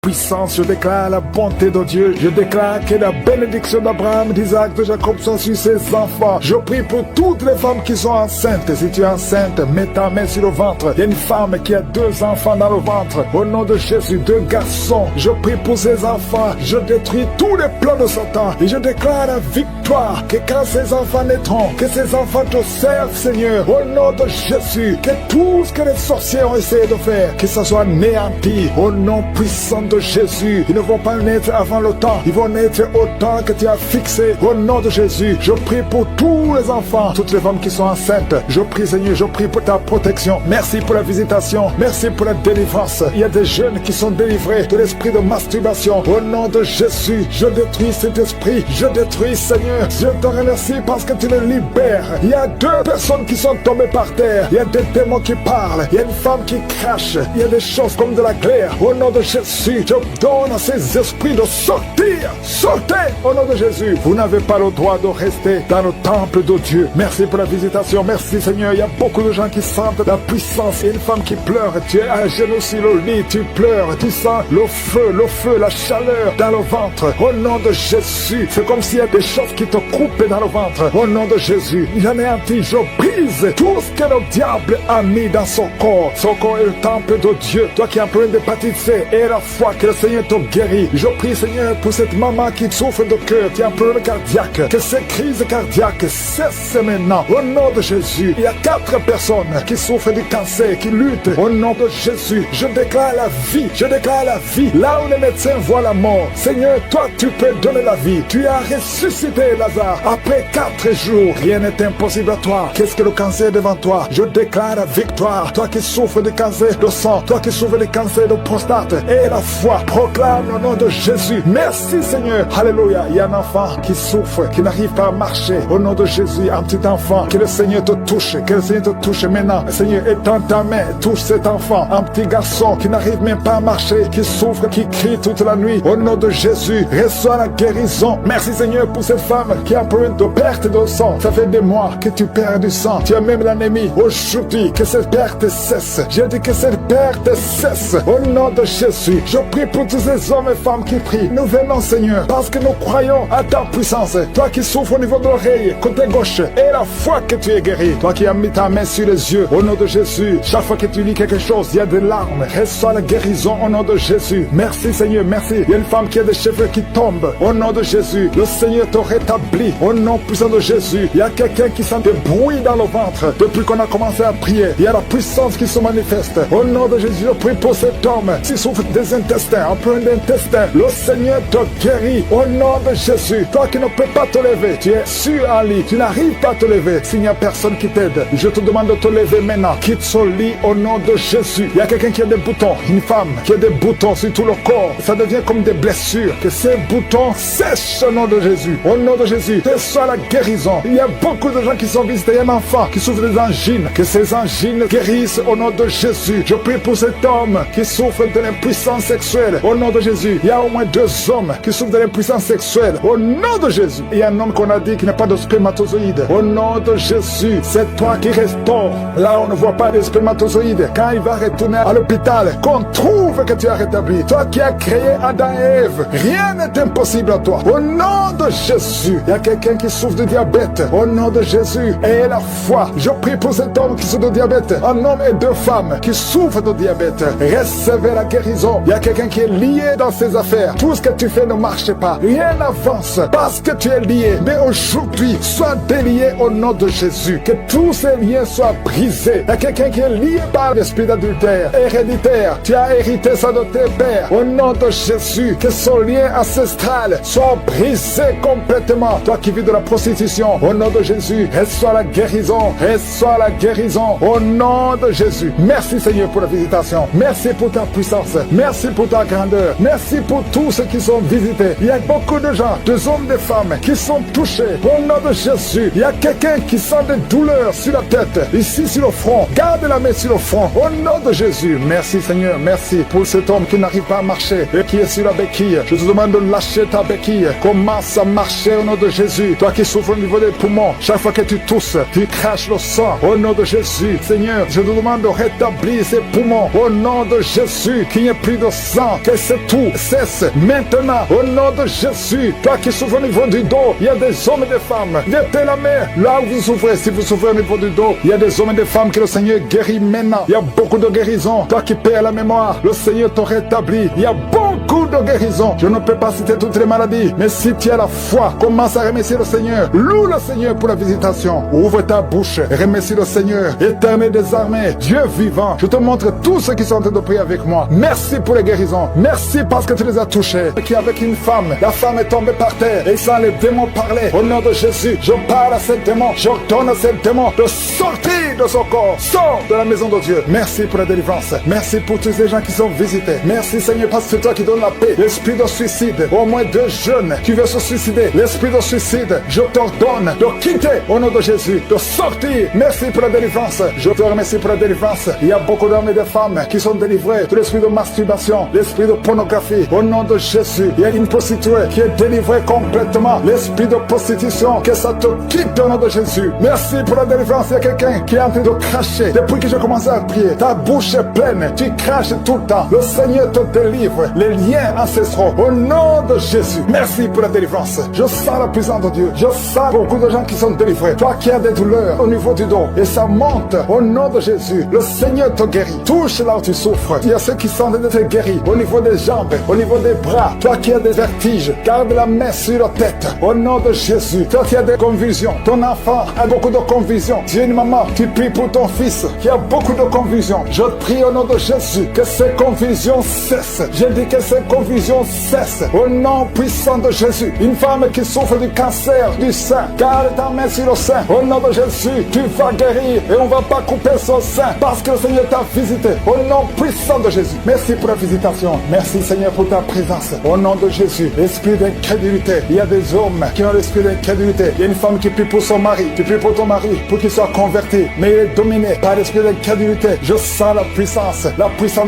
puissance, je déclare la bonté de Dieu. Je déclare que la bénédiction d'Abraham, d'Isaac, de Jacob soit sur ses enfants. Je prie pour toutes les femmes qui sont enceintes. Si tu es enceinte, mets ta main sur le ventre. Il y a une femme qui a 2 enfants dans le ventre. Au nom de Jésus, 2 garçons. Je prie pour ces enfants. Je détruis tous les plans de Satan. Et je déclare la victoire. Que quand ces enfants naîtront, que ces enfants te servent, Seigneur. Au nom de Jésus, que tout ce que les sorciers ont essayé de faire, que ça soit anéanti. Au nom puissant de Jésus. Ils ne vont pas naître avant le temps. Ils vont naître au temps que tu as fixé. Au nom de Jésus, je prie pour tous les enfants, toutes les femmes qui sont enceintes. Je prie, Seigneur, je prie pour ta protection. Merci pour la visitation. Merci pour la délivrance. Il y a des jeunes qui sont délivrés de l'esprit de masturbation. Au nom de Jésus, je détruis cet esprit. Je détruis, Seigneur. Je te remercie parce que tu le libères. Il y a 2 personnes qui sont tombées par terre. Il y a des démons qui parlent. Il y a une femme qui crache. Il y a des choses comme de la glaire. Au nom de Jésus, je donne à ces esprits de sortir. Sortez au nom de Jésus. Vous n'avez pas le droit de rester dans le temple de Dieu. Merci pour la visitation. Merci, Seigneur. Il y a beaucoup de gens qui sentent la puissance. Il y a une femme qui pleure. Tu es à genoux sur le lit. Tu pleures. Tu sens le feu, la chaleur dans le ventre. Au nom de Jésus. C'est comme s'il y a des choses qui te coupent dans le ventre. Au nom de Jésus. J'anéantis, je brise tout ce que le diable a mis dans son corps. Son corps est le temple de Dieu. Toi qui as un problème d'hépatite C, et la foi que le Seigneur te guérit. Je prie, Seigneur, pour cette maman qui souffre de cœur, qui a un problème cardiaque. Que ces crises cardiaques cessent maintenant. Au nom de Jésus. Il y a 4 personnes qui souffrent du cancer, qui luttent. Au nom de Jésus. Je déclare la vie. Je déclare la vie. Là où les médecins voient la mort. Seigneur, toi, tu peux donner la vie. Tu as ressuscité Lazare. Après 4 jours, rien n'est impossible à toi. Qu'est-ce que le cancer devant toi? Je déclare la victoire. Toi qui souffres de cancer de sang, toi qui souffres de cancer de prostate, et la foi, proclame le nom de Jésus. Merci, Seigneur. Alléluia. Il y a un enfant qui souffre, qui n'arrive pas à marcher. Au nom de Jésus, un petit enfant, que le Seigneur te touche, que le Seigneur te touche maintenant. Seigneur, étends ta main, touche cet enfant, un petit garçon qui n'arrive même pas à marcher, qui souffre, qui crie toute la nuit. Au nom de Jésus, reçois la guérison. Merci, Seigneur, pour cette femme qui a un problème de perte de sang. Ça fait des mois que tu perds du sang. Tu as même l'anémie. Aujourd'hui, que cette perte cesse. Je dis que cette perte cesse. Au nom de Jésus, je prie pour tous ces hommes et femmes qui prient. Nous venons, Seigneur, parce que nous croyons à ta puissance. Toi qui souffres au niveau de l'oreille, côté gauche, et la foi que tu es guéri. Toi qui as mis ta main sur les yeux, au nom de Jésus. Chaque fois que tu lis quelque chose, il y a des larmes. Reçois la guérison au nom de Jésus. Merci, Seigneur, merci. Il y a une femme qui a des cheveux qui tombent. Au nom de Jésus, le Seigneur te rétablit. Au nom puissant de Jésus, il y a quelqu'un qui sent des bruits dans le ventre. Depuis qu'on a commencé à prier, il y a la puissance qui se manifeste. Au nom de Jésus, je prie pour cet homme qui souffre des intestins, un problème d'intestin. Le Seigneur te guérit. Au nom de Jésus, toi qui ne peux pas te lever, tu es sur un lit, tu n'arrives pas à te lever. S'il n'y a personne qui t'aide, je te demande de te lever maintenant. Quitte ce lit au nom de Jésus. Il y a quelqu'un qui a des boutons, une femme qui a des boutons sur tout le corps. Ça devient comme des blessures. Que ces boutons sèchent au nom de Jésus. Au nom de Jésus, reçois la guérison. Il y a beaucoup de gens qui sont visités. Il y a un enfant qui souffre des angines. Que ces angines guérissent au nom de Jésus. Je prie pour cet homme qui souffre de l'impuissance sexuelle. Au nom de Jésus. Il y a au moins 2 hommes qui souffrent de l'impuissance sexuelle. Au nom de Jésus. Il y a un homme qu'on a dit qui n'a pas de spermatozoïdes. Au nom de Jésus. C'est toi qui restaure. Là, on ne voit pas de spermatozoïdes. Quand il va retourner à l'hôpital, qu'on trouve que tu as rétabli. Toi qui as créé Adam et Ève. Rien n'est impossible à toi. Au nom de Jésus. Il y a quelqu'un qui souffre de diabète. Au nom de Jésus. Et la foi. Je prie pour cet homme qui souffre de diabète. Un homme et 2 femmes qui souffrent de diabète. Recevez la guérison. Il y a quelqu'un qui est lié dans ses affaires. Tout ce que tu fais ne marche pas. Rien n'avance parce que tu es lié. Mais aujourd'hui, sois délié au nom de Jésus. Que tous ces liens soient brisés. Il y a quelqu'un qui est lié par l'esprit d'adultère héréditaire. Tu as hérité ça de tes pères. Au nom de Jésus, que son lien ancestral soit brisé complètement. Toi qui vis de la prostitution, au nom de Jésus, reçois la guérison. Reçois la guérison au nom de Jésus. Merci, Seigneur, pour la visitation. Merci pour ta puissance. Merci pour ta grandeur. Merci pour tous ceux qui sont visités. Il y a beaucoup de gens, des hommes, des femmes qui sont touchés. Au nom de Jésus, il y a quelqu'un qui sent des douleurs sur la tête, ici sur le front. Garde la main sur le front. Au nom de Jésus. Merci, Seigneur. Merci pour cet homme qui n'arrive pas à marcher et qui est sur la béquille. Je te demande de lâcher ta béquille. Commence à marcher au nom de Jésus. Toi qui souffres au niveau des poumons, chaque fois que tu tousses, tu craches le sang. Au nom de Jésus. Seigneur, je te demande de rétablir ces poumons. Au nom de Jésus, qu'il n'y ait plus de sang présent, que c'est tout cesse maintenant. Au nom de Jésus, toi qui souffres au niveau du dos, il y a des hommes et des femmes. Mettez la main là où vous souffrez. Si vous souffrez au niveau du dos, il y a des hommes et des femmes que le Seigneur guérit maintenant. Il y a beaucoup de guérisons. Toi qui perds la mémoire, le Seigneur te rétablit. Il y a beaucoup de guérisons. Je ne peux pas citer toutes les maladies, mais si tu as la foi, commence à remercier le Seigneur. Loue le Seigneur pour la visitation. Ouvre ta bouche, remercie le Seigneur. Éternel des armées, Dieu vivant, je te montre tous ceux qui sont en train de prier avec moi. Merci pour les guérisons. Merci parce que tu les as touchés. Qui avec une femme, la femme est tombée par terre et sans les démons parlaient. Au nom de Jésus, je parle à ces démons. J'ordonne à ces démons de sortir de son corps. Sors de la maison de Dieu. Merci pour la délivrance. Merci pour tous ces gens qui sont visités. Merci Seigneur parce que c'est toi qui donnes la paix. L'esprit de suicide, au moins 2 jeunes qui veulent se suicider. L'esprit de suicide, je t'ordonne de quitter au nom de Jésus, de sortir. Merci pour la délivrance. Je te remercie pour la délivrance. Il y a beaucoup d'hommes et de femmes qui sont délivrés de l'esprit de masturbation, l'esprit de pornographie. Au nom de Jésus, il y a une prostituée qui est délivrée complètement. L'esprit de prostitution, que ça te quitte au nom de Jésus. Merci pour la délivrance. Il y a quelqu'un qui est en train de cracher. Depuis que j'ai commencé à prier, ta bouche est pleine. Tu craches tout le temps. Le Seigneur te délivre. Les liens ancestraux. Au nom de Jésus. Merci pour la délivrance. Je sens la puissance de Dieu. Je sens beaucoup de gens qui sont délivrés. Toi qui as des douleurs au niveau du dos et ça monte au nom de Jésus. Le Seigneur te guérit. Touche là où tu souffres. Il y a ceux qui sont de te guérir au niveau des jambes, au niveau des bras. Toi qui as des vertiges, garde la main sur la tête. Au nom de Jésus. Toi qui as des convulsions. Ton enfant a beaucoup de convulsions. Tu es une maman. Tu pries pour ton fils qui a beaucoup de convulsions. Je prie au nom de Jésus que ces convulsions cessent. Je dis que ces convulsions cessent. Au nom puissant de Jésus. Une femme qui souffre du cancer du sein, garde ta main sur le sein. Au nom de Jésus, tu vas guérir et on ne va pas couper son sein parce que le Seigneur t'a visité. Au nom puissant de Jésus. Merci pour la visitation. Merci Seigneur pour ta présence. Au nom de Jésus, l'esprit d'incrédulité. Il y a des hommes qui ont l'esprit d'incrédulité. Il y a une femme qui prie pour son mari. Tu pries pour ton mari pour qu'il soit converti. Mais il est dominé par l'esprit d'incrédulité. Je sens la puissance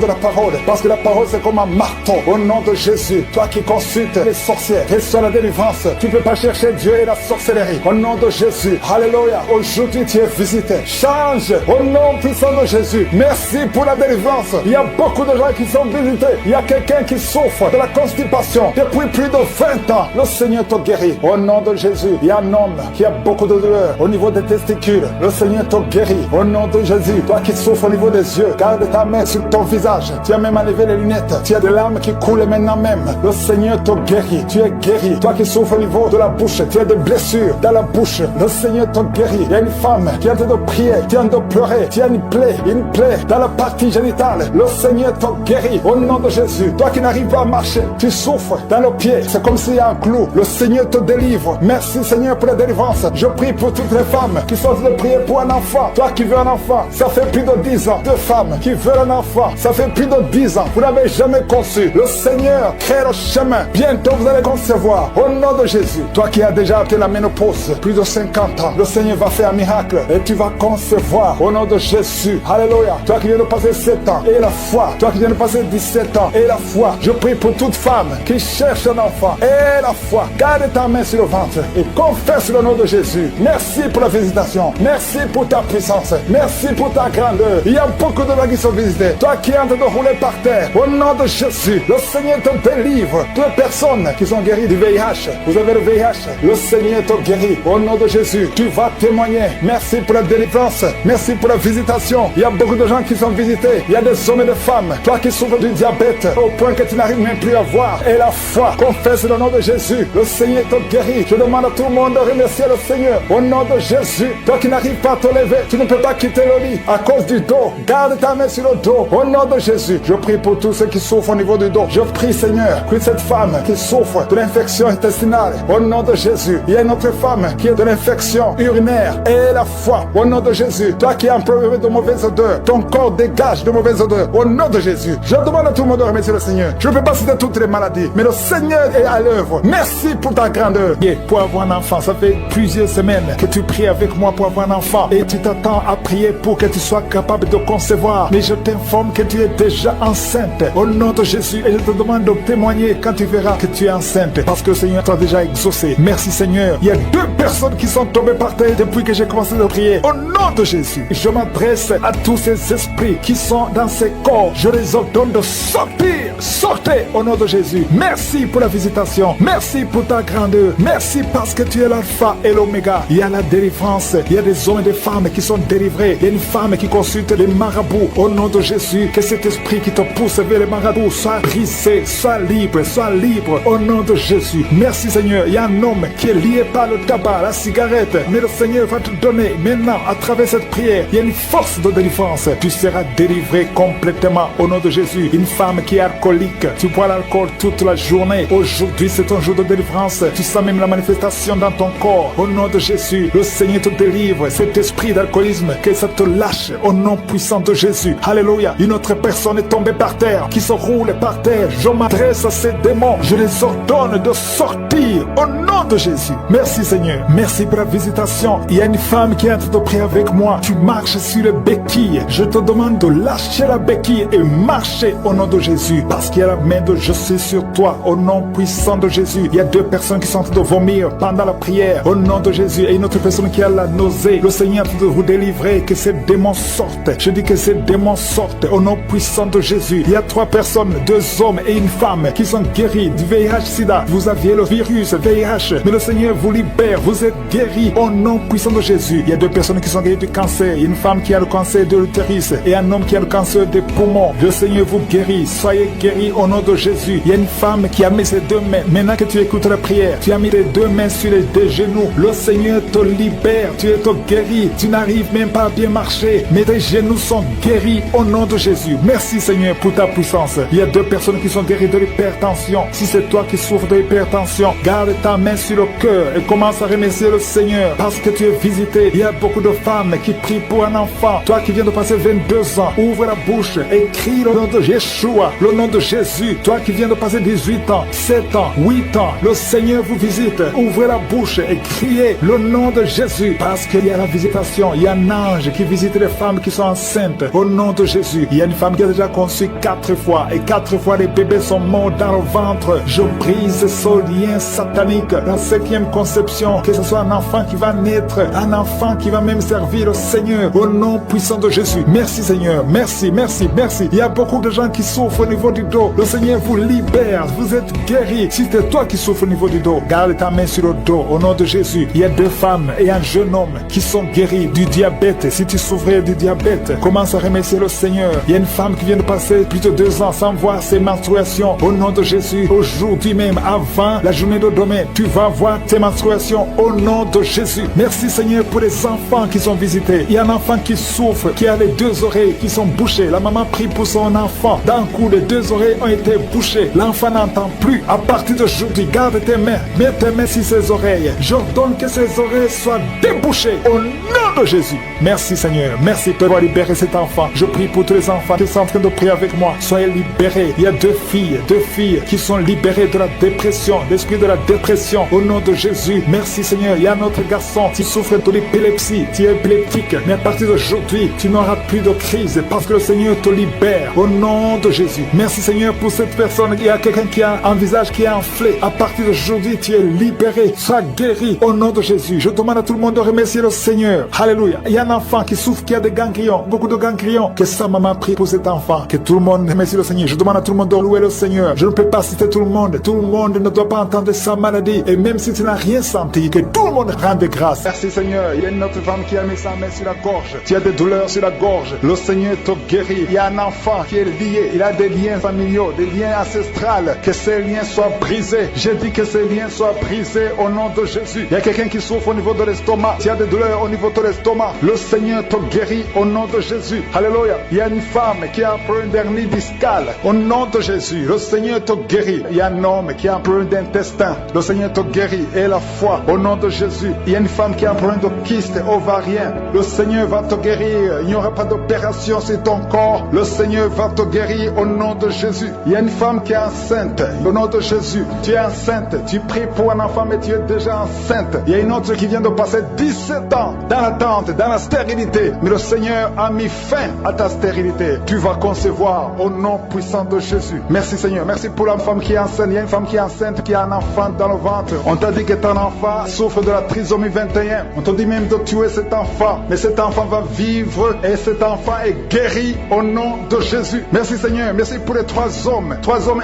de la parole. Parce que la parole c'est comme un marteau. Au nom de Jésus, toi qui consultes les sorcières, reçois la délivrance. Tu ne peux pas chercher Dieu et la sorcellerie. Au nom de Jésus, alléluia. Aujourd'hui tu es visité. Change au nom puissant de Jésus. Merci pour la délivrance. Il y a beaucoup de gens qui sont visités. Il y a quelqu'un qui souffre de la constipation depuis plus de 20 ans. Le Seigneur te guérit. Au nom de Jésus, il y a un homme qui a beaucoup de douleurs au niveau des testicules. Le Seigneur te guérit. Au nom de Jésus, toi qui souffres au niveau des yeux, garde ta main sur ton visage. Tu as même enlevé les lunettes. Tu as des larmes qui coulent maintenant même. Le Seigneur te guérit. Tu es guéri. Toi qui souffres au niveau de la bouche, tu as des blessures dans la bouche. Le Seigneur te guérit. Il y a une femme qui est en train de prier, qui est en train de pleurer. Tu as une plaie dans la partie génitale. Le Seigneur te guérit. Au nom de Jésus, toi qui n'arrives pas à marcher, tu souffres dans le pied. C'est comme s'il y a un clou. Le Seigneur te délivre. Merci Seigneur pour la délivrance. Je prie pour toutes les femmes qui sont en train de prier pour un enfant. Toi qui veux un enfant, ça fait plus de 10 ans. 2 femmes qui veulent un enfant, ça fait plus de 10 ans. Vous n'avez jamais conçu. Le Seigneur crée le chemin. Bientôt vous allez concevoir. Au nom de Jésus, toi qui as déjà atteint la ménopause, plus de 50 ans, le Seigneur va faire un miracle et tu vas concevoir. Au nom de Jésus, alléluia. Toi qui viens de passer 7 ans et la foi. Toi qui viens de passer 17 ans et la foi. Je prie pour toute femme qui cherche un enfant et la foi. Garde ta main sur le ventre et confesse le nom de Jésus. Merci pour la visitation. Merci pour ta puissance. Merci pour ta grandeur. Il y a beaucoup de gens qui sont visités. Toi qui es en train de rouler par terre, au nom de Jésus, le Seigneur te délivre. Toutes les personnes qui sont guéries du VIH, vous avez le VIH, le Seigneur te guérit. Au nom de Jésus, tu vas témoigner. Merci pour la délivrance. Merci pour la visitation. Il y a beaucoup de gens qui sont visités. Il y a des hommes et des femmes. Toi qui souffres du diabète, au point que tu n'arrives même plus à voir. Et la foi, confesse le nom de Jésus. Le Seigneur te guérit. Je demande à tout le monde de remercier le Seigneur. Au nom de Jésus, toi qui n'arrives pas à te lever, tu ne peux pas quitter le lit à cause du dos. Garde ta main sur le dos. Au nom de Jésus, je prie pour tous ceux qui souffrent au niveau du dos. Je prie Seigneur, pour cette femme qui souffre de l'infection intestinale. Au nom de Jésus, il y a une autre femme qui a de l'infection urinaire. Et la foi, au nom de Jésus, toi qui as un problème de mauvaise odeur, ton corps dégage de mauvaise odeur. Au nom de Jésus, je demande à tout le monde de remercier le Seigneur. Je ne peux pas citer toutes les maladies, mais le Seigneur est à l'œuvre. Merci pour ta grandeur. Et pour avoir un enfant, ça fait plusieurs semaines que tu pries avec moi pour avoir un enfant. Et tu t'attends à prier pour que tu sois capable de concevoir. Mais je t'informe que tu es déjà enceinte. Au nom de Jésus, et je te demande de témoigner quand tu verras que tu es enceinte. Parce que le Seigneur t'a déjà exaucé. Merci Seigneur. Il y a 2 personnes qui sont tombées par terre depuis que j'ai commencé à prier. Au nom de Jésus, je m'adresse à tous ces esprits qui sont dans ces corps. Je les ordonne de sortir Sortez au nom de Jésus. Merci pour la visitation. Merci pour ta grandeur. Merci parce que tu es l'alpha et l'oméga. Il y a la délivrance. Il y a des hommes et des femmes qui sont délivrés. Il y a une femme qui consulte les marabouts. Au nom de Jésus, que cet esprit qui te pousse vers les marabouts soit brisé, soit libre, soit libre. Au nom de Jésus. Merci Seigneur. Il y a un homme qui est lié par le tabac, la cigarette. Mais le Seigneur va te donner maintenant, à travers cette prière, il y a une force de délivrance. Tu seras délivré complètement au nom de Jésus. Une femme qui est alcoolique, tu bois l'alcool toute la journée. Aujourd'hui, c'est un jour de délivrance. Tu sens même la manifestation dans ton corps. Au nom de Jésus, le Seigneur te délivre. Cet esprit d'alcoolisme, que ça te lâche au nom puissant de Jésus. Alléluia. Une autre personne est tombée par terre, qui se roule par terre. Je m'adresse à ces démons. Je les ordonne de sortir au nom de Jésus. Merci Seigneur. Merci pour la visitation. Il y a une femme qui est en train de prier avec moi. Tu marches sur les béquilles. Je te demande de lâcher la béquille et marcher au nom de Jésus. Parce qu'il y a la main de je suis sur toi au nom puissant de Jésus. Il y a 2 personnes qui sont en train de vomir pendant la prière au nom de Jésus. Et une autre personne qui a la nausée. Le Seigneur est en train de vous délivrer. Que ces démons sortent. Je dis que ces démons sortent au nom puissant de Jésus. Il y a 3 personnes, 2 hommes et une femme qui sont guéris du VIH-Sida. Vous aviez le virus VIH, mais le Seigneur vous libère. Vous êtes guéris au nom puissant de Jésus. Il y a 2 personnes qui sont guéries du cancer. Une femme qui a le cancer de l'utérus et un homme qui a le cancer des poumons. Le Seigneur vous guérit. Soyez guéris au nom de Jésus. Il y a une femme qui a mis ses 2 mains. Maintenant que tu écoutes la prière, tu as mis tes 2 mains sur les 2 genoux. Le Seigneur te libère. Tu es guéri. Tu n'arrives même pas à bien marcher, mais tes genoux sont guéris au nom de Jésus. Merci Seigneur pour ta puissance. Il y a 2 personnes qui sont guéries de l'hypertension. Si c'est toi qui souffres de l'hypertension, garde ta main sur le cœur et commence à remercier le Seigneur parce que tu es visité. Il y a beaucoup de femmes qui prient pour un enfant. Toi qui viens de passer 22 ans, ouvre la bouche et crie le nom de Yeshua, le nom de Jésus. Toi qui viens de passer 18 ans, 7 ans, 8 ans, le Seigneur vous visite. Ouvrez la bouche et criez le nom de Jésus parce qu'il y a la visitation. Il y a un ange qui visite les femmes qui sont enceintes au nom de Jésus. Il y a une femme qui a déjà conçu 4 fois et 4 fois les bébés sont morts dans le ventre. Je brise ce lien satanique. La 7e conception, que ce soit un enfant qui va naître, un enfant qui va même servir le Seigneur au nom puissant de Jésus. Merci Seigneur, merci, merci, merci. Il y a beaucoup de gens qui souffrent au niveau du dos. Le Seigneur vous libère, vous êtes guéris. Si c'est toi qui souffres au niveau du dos, garde ta main sur le dos au nom de Jésus. Il y a 2 femmes et un jeune homme qui sont guéris du diabète. Si tu souffrais du diabète, commence à remercier le Seigneur. Il y a une femme qui vient de passer plus de 2 ans sans voir ses menstruations au nom de Jésus. Aujourd'hui même, avant la journée de demain, tu vas voir tes menstruations au nom de Jésus. Merci Seigneur pour les enfants qui sont visités. Il y a un enfant qui souffre, qui a les 2 oreilles qui sont bouchées. La maman prie pour son enfant. D'un coup, les 2 oreilles ont été bouchées. L'enfant n'entend plus. À partir d'aujourd'hui, garde tes mains. Mets tes mains sur ses oreilles. J'ordonne que ses oreilles soient débouchées au nom de Jésus. Merci Seigneur. Merci pour libérer cet enfant. Je prie pour tous les enfants qui sont en train de prier avec moi. Soyez libérés. Il y a 2 filles qui sont libérées de la dépression, l'esprit de la dépression au nom de Jésus. Merci Seigneur. Il y a un autre garçon qui souffre de l'épilepsie. Tu es épileptique, mais à partir d'aujourd'hui, tu n'auras plus de crise parce que le Seigneur te libère au nom de Jésus. Merci Seigneur pour cette personne. Il y a quelqu'un qui a un visage qui est enflé. À partir d'aujourd'hui, tu es libéré. Sois guéri au nom de Jésus. Je demande à tout le monde de remercier le Seigneur. Alléluia. Il y a un enfant qui souffre, qui a des ganglions, beaucoup de ganglions. Que sa maman prie pour cet enfant. Que tout le monde remercie le Seigneur. Je demande à tout le monde de louer le Seigneur. Je ne peux pas citer tout le monde. Tout le monde ne doit pas entendre sa maladie. Et même si tu n'as rien senti, que tout le monde rende grâce. Merci Seigneur. Il y a une autre femme qui a mis sa main sur la gorge. Tu as des douleurs sur la gorge. Le Seigneur te guérit. Il y a un enfant qui est lié. Il a des liens familiaux, des liens ancestrales. Que ces liens soient brisés. Je dis que ces liens soient brisés au nom de Jésus. Il y a quelqu'un qui souffre au niveau de l'estomac. Tu as des douleurs au niveau de l'estomac. Le Seigneur te guérit au nom de Jésus. Alléluia. Il y a une femme qui a un problème d'hernie discale. Au nom de Jésus, le Seigneur te guérit. Il y a un homme qui a un problème d'intestin. Le Seigneur te guérit. Et la foi au nom de Jésus. Il y a une femme qui a un problème de kyste ovarien. Le Seigneur va te guérir. Il n'y aura pas d'opération sur ton corps. Le Seigneur va te guérir au nom de Jésus. Il y a une femme qui est enceinte. Au nom de Jésus, tu es enceinte. Tu pries pour un enfant, mais tu es déjà enceinte. Il y a une autre qui vient de passer 17 ans dans la attente, dans la stérilité. Mais le Seigneur a mis fin à ta stérilité. Tu vas concevoir au nom puissant de Jésus. Merci Seigneur. Merci pour la femme qui est enceinte. Il y a une femme qui est enceinte, qui a un enfant dans le ventre. On t'a dit que ton enfant souffre de la trisomie 21. On t'a dit même de tuer cet enfant. Mais cet enfant va vivre et cet enfant est guéri au nom de Jésus. Merci Seigneur. Merci pour les 3 hommes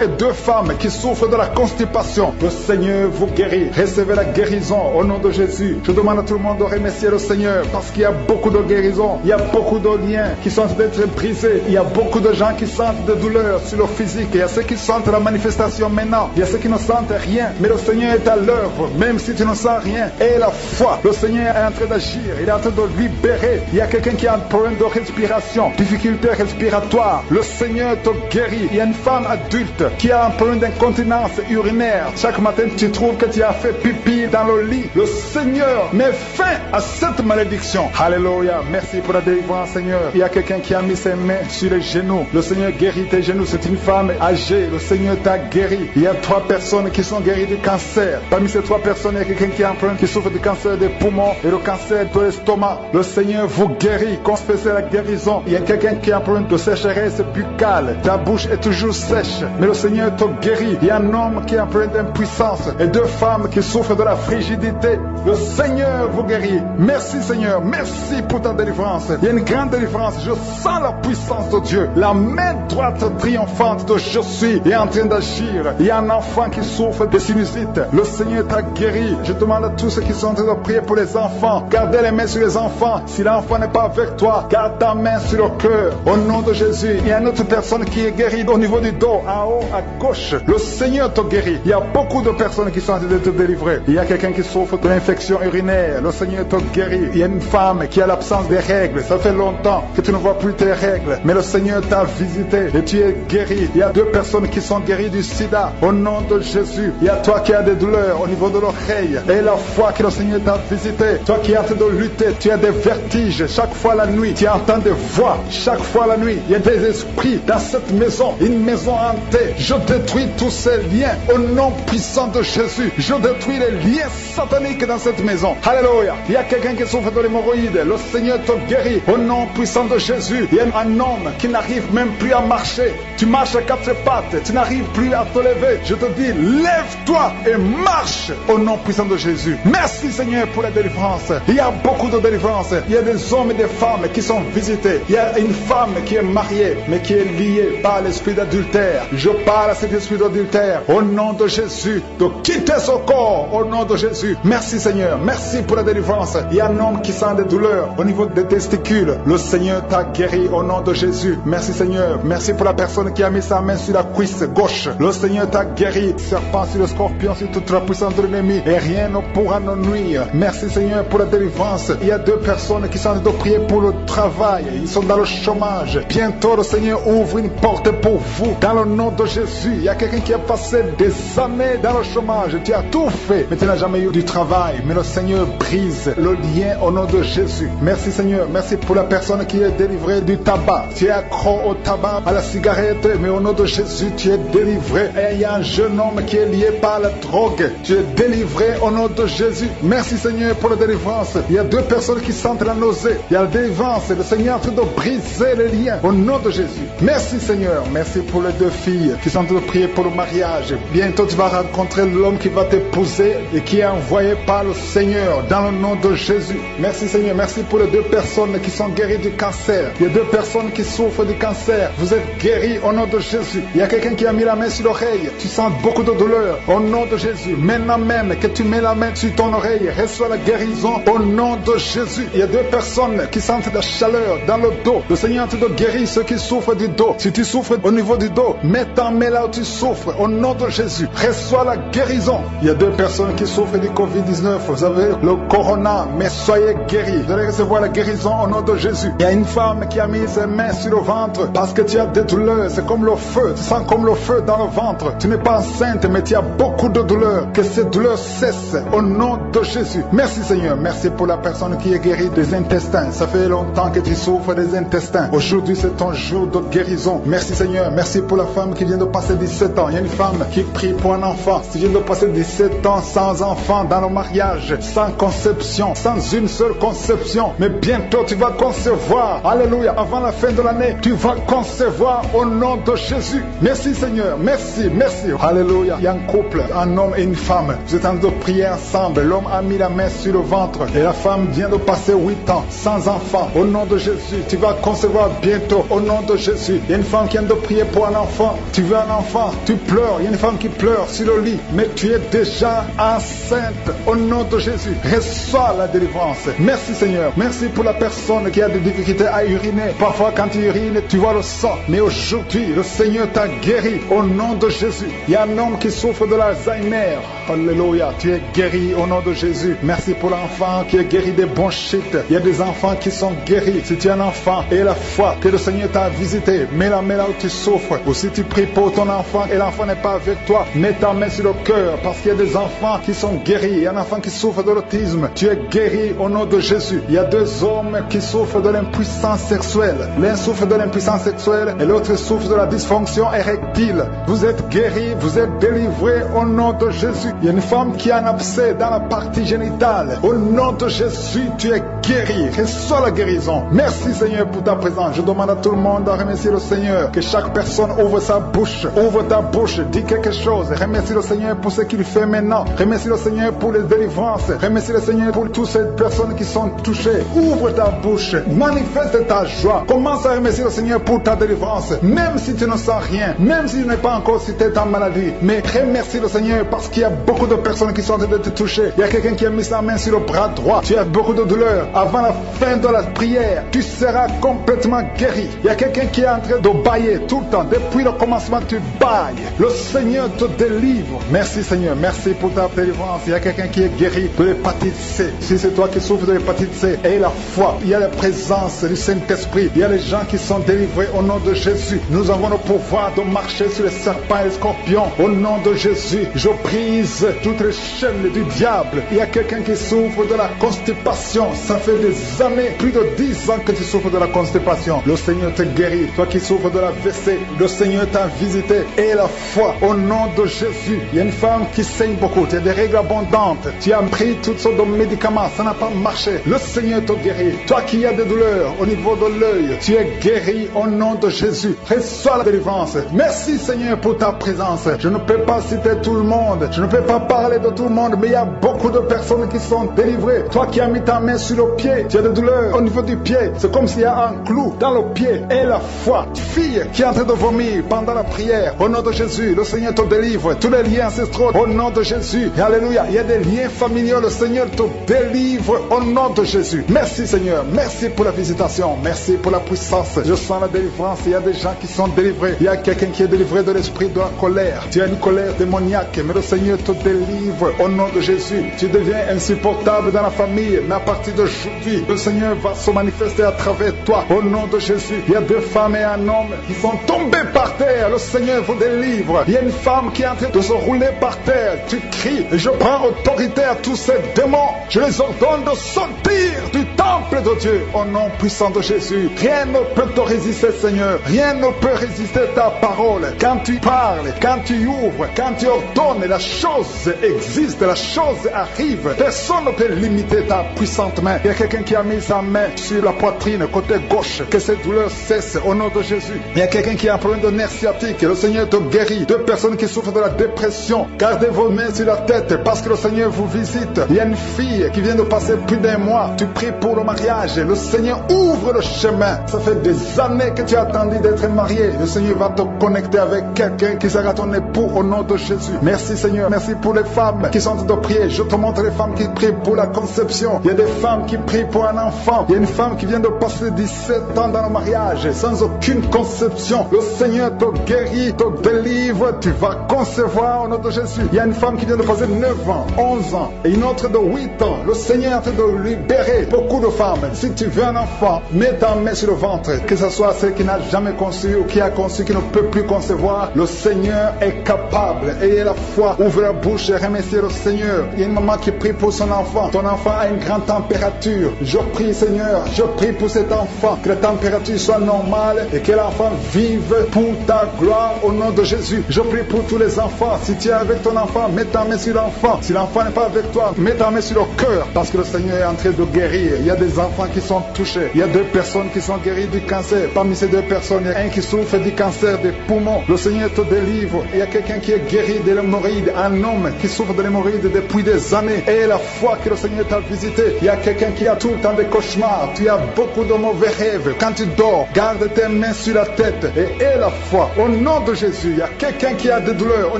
et 2 femmes qui souffrent de la constipation. Le Seigneur vous guérit. Recevez la guérison au nom de Jésus. Je demande à tout le monde de remercier le Seigneur parce qu'il y a beaucoup de guérisons. Il y a beaucoup de liens qui sont d'être brisés. Il y a beaucoup de gens qui sentent des douleurs sur le physique. Il y a ceux qui sentent la manifestation maintenant. Il y a ceux qui ne sentent rien. Mais le Seigneur est à l'œuvre. Même si tu ne sens rien. Et la foi. Le Seigneur est en train d'agir. Il est en train de libérer. Il y a quelqu'un qui a un problème de respiration. Difficulté respiratoire. Le Seigneur te guérit. Il y a une femme adulte qui a un problème d'incontinence urinaire. Chaque matin, tu trouves que tu as fait pipi dans le lit. Le Seigneur met fin à cette malédiction. Alléluia. Merci pour la délivrance, Seigneur. Il y a quelqu'un qui a mis ses mains sur les genoux. Le Seigneur guérit tes genoux. C'est une femme âgée. Le Seigneur t'a guéri. Il y a 3 personnes qui sont guéries du cancer. Parmi ces 3 personnes, il y a quelqu'un qui a un problème qui souffre du cancer des poumons et le cancer de l'estomac. Le Seigneur vous guérit. Confessez la guérison. Il y a quelqu'un qui a un problème de sécheresse buccale. Ta bouche est toujours sèche. Mais le Seigneur te guérit. Il y a un homme qui a un problème d'impuissance et 2 femmes qui souffrent de la frigidité. Le Seigneur vous guérit. Merci Seigneur. Merci pour ta délivrance. Il y a une grande délivrance. Je sens la puissance de Dieu. La main droite triomphante de je suis est en train d'agir. Il y a un enfant qui souffre de sinusite. Le Seigneur t'a guéri. Je demande à tous ceux qui sont en train de prier pour les enfants. Gardez les mains sur les enfants. Si l'enfant n'est pas avec toi, garde ta main sur le cœur. Au nom de Jésus. Il y a une autre personne qui est guérie au niveau du dos, en haut, à gauche. Le Seigneur te guérit. Il y a beaucoup de personnes qui sont en train de te délivrer. Il y a quelqu'un qui souffre de l'infection urinaire. Le Seigneur te guérit. Il y a une femme qui a l'absence des règles. Ça fait longtemps que tu ne vois plus tes règles. Mais le Seigneur t'a visité et tu es guéri. Il y a 2 personnes qui sont guéries du sida. Au nom de Jésus. Il y a toi qui as des douleurs au niveau de l'oreille. Et la foi que le Seigneur t'a visité. Toi qui es en train de lutter. Tu as des vertiges chaque fois la nuit. Tu entends des voix chaque fois la nuit. Il y a des esprits dans cette maison. Une maison hantée. Je détruis tous ces liens au nom puissant de Jésus. Je détruis les liens sataniques dans cette maison. Alléluia. Il y a quelqu'un qui souffre de l'hémorroïde. Le Seigneur te guérit au nom puissant de Jésus. Il y a un homme qui n'arrive même plus à marcher. Tu marches à 4 pattes. Tu n'arrives plus à te lever. Je te dis, lève-toi et marche au nom puissant de Jésus. Merci Seigneur pour la délivrance. Il y a beaucoup de délivrance. Il y a des hommes et des femmes qui sont visités. Il y a une femme qui est mariée mais qui est liée par l'esprit d'adultère. Je parle à cet esprit d'adultère au nom de Jésus de quitter son corps au nom de Jésus. Merci Seigneur. Merci pour la délivrance. Il y a un homme qui sent des douleurs au niveau des testicules. Le Seigneur t'a guéri au nom de Jésus. Merci Seigneur. Merci pour la personne qui a mis sa main sur la cuisse gauche. Le Seigneur t'a guéri. Serpent sur le scorpion, sur toute la puissance de l'ennemi. Et rien ne pourra nous nuire. Merci Seigneur pour la délivrance. Il y a 2 personnes qui sont en train de prier pour le travail. Ils sont dans le chômage. Bientôt le Seigneur ouvre une porte pour vous. Dans le nom de Jésus. Il y a quelqu'un qui a passé des années dans le chômage. Tu as tout fait, mais tu n'as jamais eu du travail. Mais le Seigneur brise le lien au nom de Jésus. Merci Seigneur. Merci pour la personne qui est délivrée du tabac. Tu es accro au tabac, à la cigarette, mais au nom de Jésus, tu es délivré. Et il y a un jeune homme qui est lié par la drogue. Tu es délivré au nom de Jésus. Merci Seigneur pour la délivrance. Il y a 2 personnes qui sentent la nausée. Il y a la délivrance. Le Seigneur est en train de briser les liens au nom de Jésus. Merci Seigneur. Merci pour les 2 filles qui sont en train de prier pour le mariage. Bientôt tu vas rencontrer l'homme qui va t'épouser et qui est envoyé par le Seigneur dans le nom de Jésus. Merci Seigneur. Merci pour les 2 personnes qui sont guéries du cancer. Il y a 2 personnes qui souffrent du cancer. Vous êtes guéris au nom de Jésus. Il y a quelqu'un qui a mis la main sur l'oreille. Tu sens beaucoup de douleur au nom de Jésus. Maintenant même que tu mets la main sur ton oreille, reçois la guérison au nom de Jésus. Il y a 2 personnes qui sentent la chaleur dans le dos. Le Seigneur te guérit ceux qui souffrent du dos. Si tu souffres au niveau du dos, mets ta main là où tu souffres au nom de Jésus. Reçois la guérison. Il y a 2 personnes qui souffrent du Covid-19. Vous avez le corona, mais soyez guéris. Vous allez recevoir la guérison au nom de Jésus. Il y a une femme qui a mis ses mains sur le ventre parce que tu as des douleurs. C'est comme le feu. Tu sens comme le feu dans le ventre. Tu n'es pas enceinte, mais tu as beaucoup de douleurs. Que ces douleurs cessent au nom de Jésus. Merci Seigneur. Merci pour la personne qui est guérie des intestins. Ça fait longtemps que tu souffres des intestins. Aujourd'hui, c'est ton jour de guérison. Merci Seigneur. Merci pour la femme qui vient de passer 17 ans. Il y a une femme qui pries pour un enfant, si tu viens de passer 17 ans sans enfant dans le mariage, sans conception, sans une seule conception, mais bientôt tu vas concevoir, alléluia, avant la fin de l'année, tu vas concevoir au nom de Jésus. Merci Seigneur, merci, merci, alléluia. Il y a un couple, un homme et une femme, vous êtes en train de prier ensemble, l'homme a mis la main sur le ventre et la femme vient de passer 8 ans sans enfant. Au nom de Jésus, tu vas concevoir bientôt au nom de Jésus. Il y a une femme qui vient de prier pour un enfant, tu veux un enfant, tu pleures, il y a une femme qui pleure sur le lit, mais tu es déjà enceinte au nom de Jésus. Reçois la délivrance. Merci Seigneur, merci pour la personne qui a des difficultés à uriner. Parfois quand tu urines, tu vois le sang, mais aujourd'hui le Seigneur t'a guéri au nom de Jésus. Il y a un homme qui souffre de l'Alzheimer, alléluia, tu es guéri au nom de Jésus. Merci pour l'enfant qui est guéri des bronchites. Il y a des enfants qui sont guéris. Si tu es un enfant et la foi que le Seigneur t'a visité, mets la main là où tu souffres. Ou si tu pries pour ton enfant et l'enfant n'est pas avec toi, mets ta main sur le cœur, parce qu'il y a des enfants qui sont guéris. Il y a un enfant qui souffre de l'autisme, tu es guéri au nom de Jésus. Il y a 2 hommes qui souffrent de l'impuissance sexuelle. L'un souffre de l'impuissance sexuelle et l'autre souffre de la dysfonction érectile. Vous êtes guéris, vous êtes délivrés au nom de Jésus. Il y a une femme qui a un abcès dans la partie génitale. Au nom de Jésus, tu es guéri. Reçois la guérison. Merci Seigneur pour ta présence. Je demande à tout le monde de remercier le Seigneur. Que chaque personne ouvre sa bouche. Ouvre ta bouche. Dis quelque chose. Remercie le Seigneur pour ce qu'il fait maintenant. Remercie le Seigneur pour les délivrances. Remercie le Seigneur pour toutes ces personnes qui sont touchées. Ouvre ta bouche. Manifeste ta joie. Commence à remercier le Seigneur pour ta délivrance. Même si tu ne sens rien. Même si tu n'es pas encore cité ta maladie. Mais remercie le Seigneur parce qu'il y a beaucoup de personnes qui sont en train de te toucher. Il y a quelqu'un qui a mis sa main sur le bras droit. Tu as beaucoup de douleur. Avant la fin de la prière, tu seras complètement guéri. Il y a quelqu'un qui est en train de bailler tout le temps. Depuis le commencement, tu bailles. Le Seigneur te délivre. Merci Seigneur. Merci pour ta délivrance. Il y a quelqu'un qui est guéri de l'hépatite C. Si c'est toi qui souffres de l'hépatite C, aie la foi. Il y a la présence du Saint-Esprit. Il y a les gens qui sont délivrés au nom de Jésus. Nous avons le pouvoir de marcher sur les serpents et les scorpions. Au nom de Jésus, je brise toutes les chaînes du diable. Il y a quelqu'un qui souffre de la constipation. Ça fait des années, plus de 10 ans que tu souffres de la constipation. Le Seigneur te guérit. Toi qui souffres de la WC, le Seigneur t'a visité. Et la foi au nom de Jésus. Il y a une femme qui saigne beaucoup. Tu as des règles abondantes. Tu as pris toutes sortes de médicaments. Ça n'a pas marché. Le Seigneur te guérit. Toi qui as des douleurs au niveau de l'œil, tu es guéri au nom de Jésus. Reçois la délivrance. Merci Seigneur pour ta présence. Je ne peux pas citer tout le monde. Je ne peux pas parler de tout le monde, mais il y a beaucoup de personnes qui sont délivrées. Toi qui as mis ta main sur le pied, tu as des douleurs au niveau du pied. C'est comme s'il y a un clou dans le pied. Et la foi. Fille qui est en train de vomir pendant la prière, au nom de Jésus, le Seigneur te délivre. Tous les liens ancestraux, au nom de Jésus. Et alléluia. Il y a des liens familiaux, le Seigneur te délivre au nom de Jésus. Merci Seigneur. Merci pour la visitation. Merci pour la puissance. Je sens la délivrance. Il y a des gens qui sont délivrés. Il y a quelqu'un qui est délivré de l'esprit de la colère. Tu as une colère démoniaque, mais le Seigneur te délivre au nom de Jésus. Tu deviens insupportable dans la famille, mais à partir d'aujourd'hui, le Seigneur va se manifester à travers toi au nom de Jésus. Il y a 2 femmes et un homme qui sont tombés par terre. Le Seigneur vous délivre. Il y a une femme qui est en train de se rouler par terre. Tu cries. Et je prends autorité à tous ces démons. Je les ordonne de sortir du temple de Dieu au nom puissant de Jésus. Rien ne peut te résister, Seigneur. Rien ne peut résister ta parole. Quand tu parles, quand tu ouvres, quand tu ordonnes, la chose existe, la chose arrive. Personne ne peut limiter ta puissante main. Il y a quelqu'un qui a mis sa main sur la poitrine, côté gauche. Que cette douleur cesse au nom de Jésus. Il y a quelqu'un qui a un problème de nerf sciatique. Le Seigneur te guérit. 2 personnes qui souffrent de la dépression. Gardez vos mains sur la tête parce que le Seigneur vous visite. Il y a une fille qui vient de passer plus d'1 mois. Tu pries pour le mariage. Le Seigneur ouvre le chemin. Ça fait des années que tu as attendu d'être marié. Le Seigneur va te connecter avec quelqu'un qui sera ton époux au nom de Jésus. Merci Seigneur. Merci pour les femmes qui sont en train de prier. Je te montre les femmes qui prient pour la conception. Il y a des femmes qui prient pour un enfant. Il y a une femme qui vient de passer 17 ans dans le mariage sans aucune conception. Le Seigneur te guérit, te délivre. Tu vas concevoir au nom de Jésus. Il y a une femme qui vient de passer 9 ans, 11 ans et une autre de 8 ans. Le Seigneur est en train de libérer beaucoup de femmes. Si tu veux un enfant, mets ta main sur le ventre. Que ce soit celle qui n'a jamais conçu ou qui a conçu, qui ne peut plus concevoir, le Seigneur est capable. Ayez la foi, ouvrez la bouche et remerciez le Seigneur. Il y a une maman qui prie pour son enfant. Ton enfant a une grande température. Je prie, Seigneur, je prie pour cet enfant, que la température soit normale et que l'enfant vive pour ta gloire au nom de Jésus. Je prie pour tous les enfants. Si tu es avec ton enfant, mets ta main sur l'enfant. Si l'enfant n'est pas avec toi, mets ta main sur le cœur, parce que le Seigneur est en train de guérir. Il y a des enfants qui sont touchés. Il y a 2 personnes qui sont guéries du cancer. Parmi ces 2 personnes, il y a un qui souffre du cancer des poumons. Le Seigneur te délivre. Il y a quelqu'un qui est guéri de l'hémorroïde, un homme qui souffre de l'hémorroïde depuis des années. Et la foi que le Seigneur t'a visité. Il y a quelqu'un qui a tout le temps des cauchemars. Tu as beaucoup de mauvais rêves. Quand tu dors, garde tes mains sur la tête et aie la foi. Au nom de Jésus, il y a quelqu'un qui a des douleurs au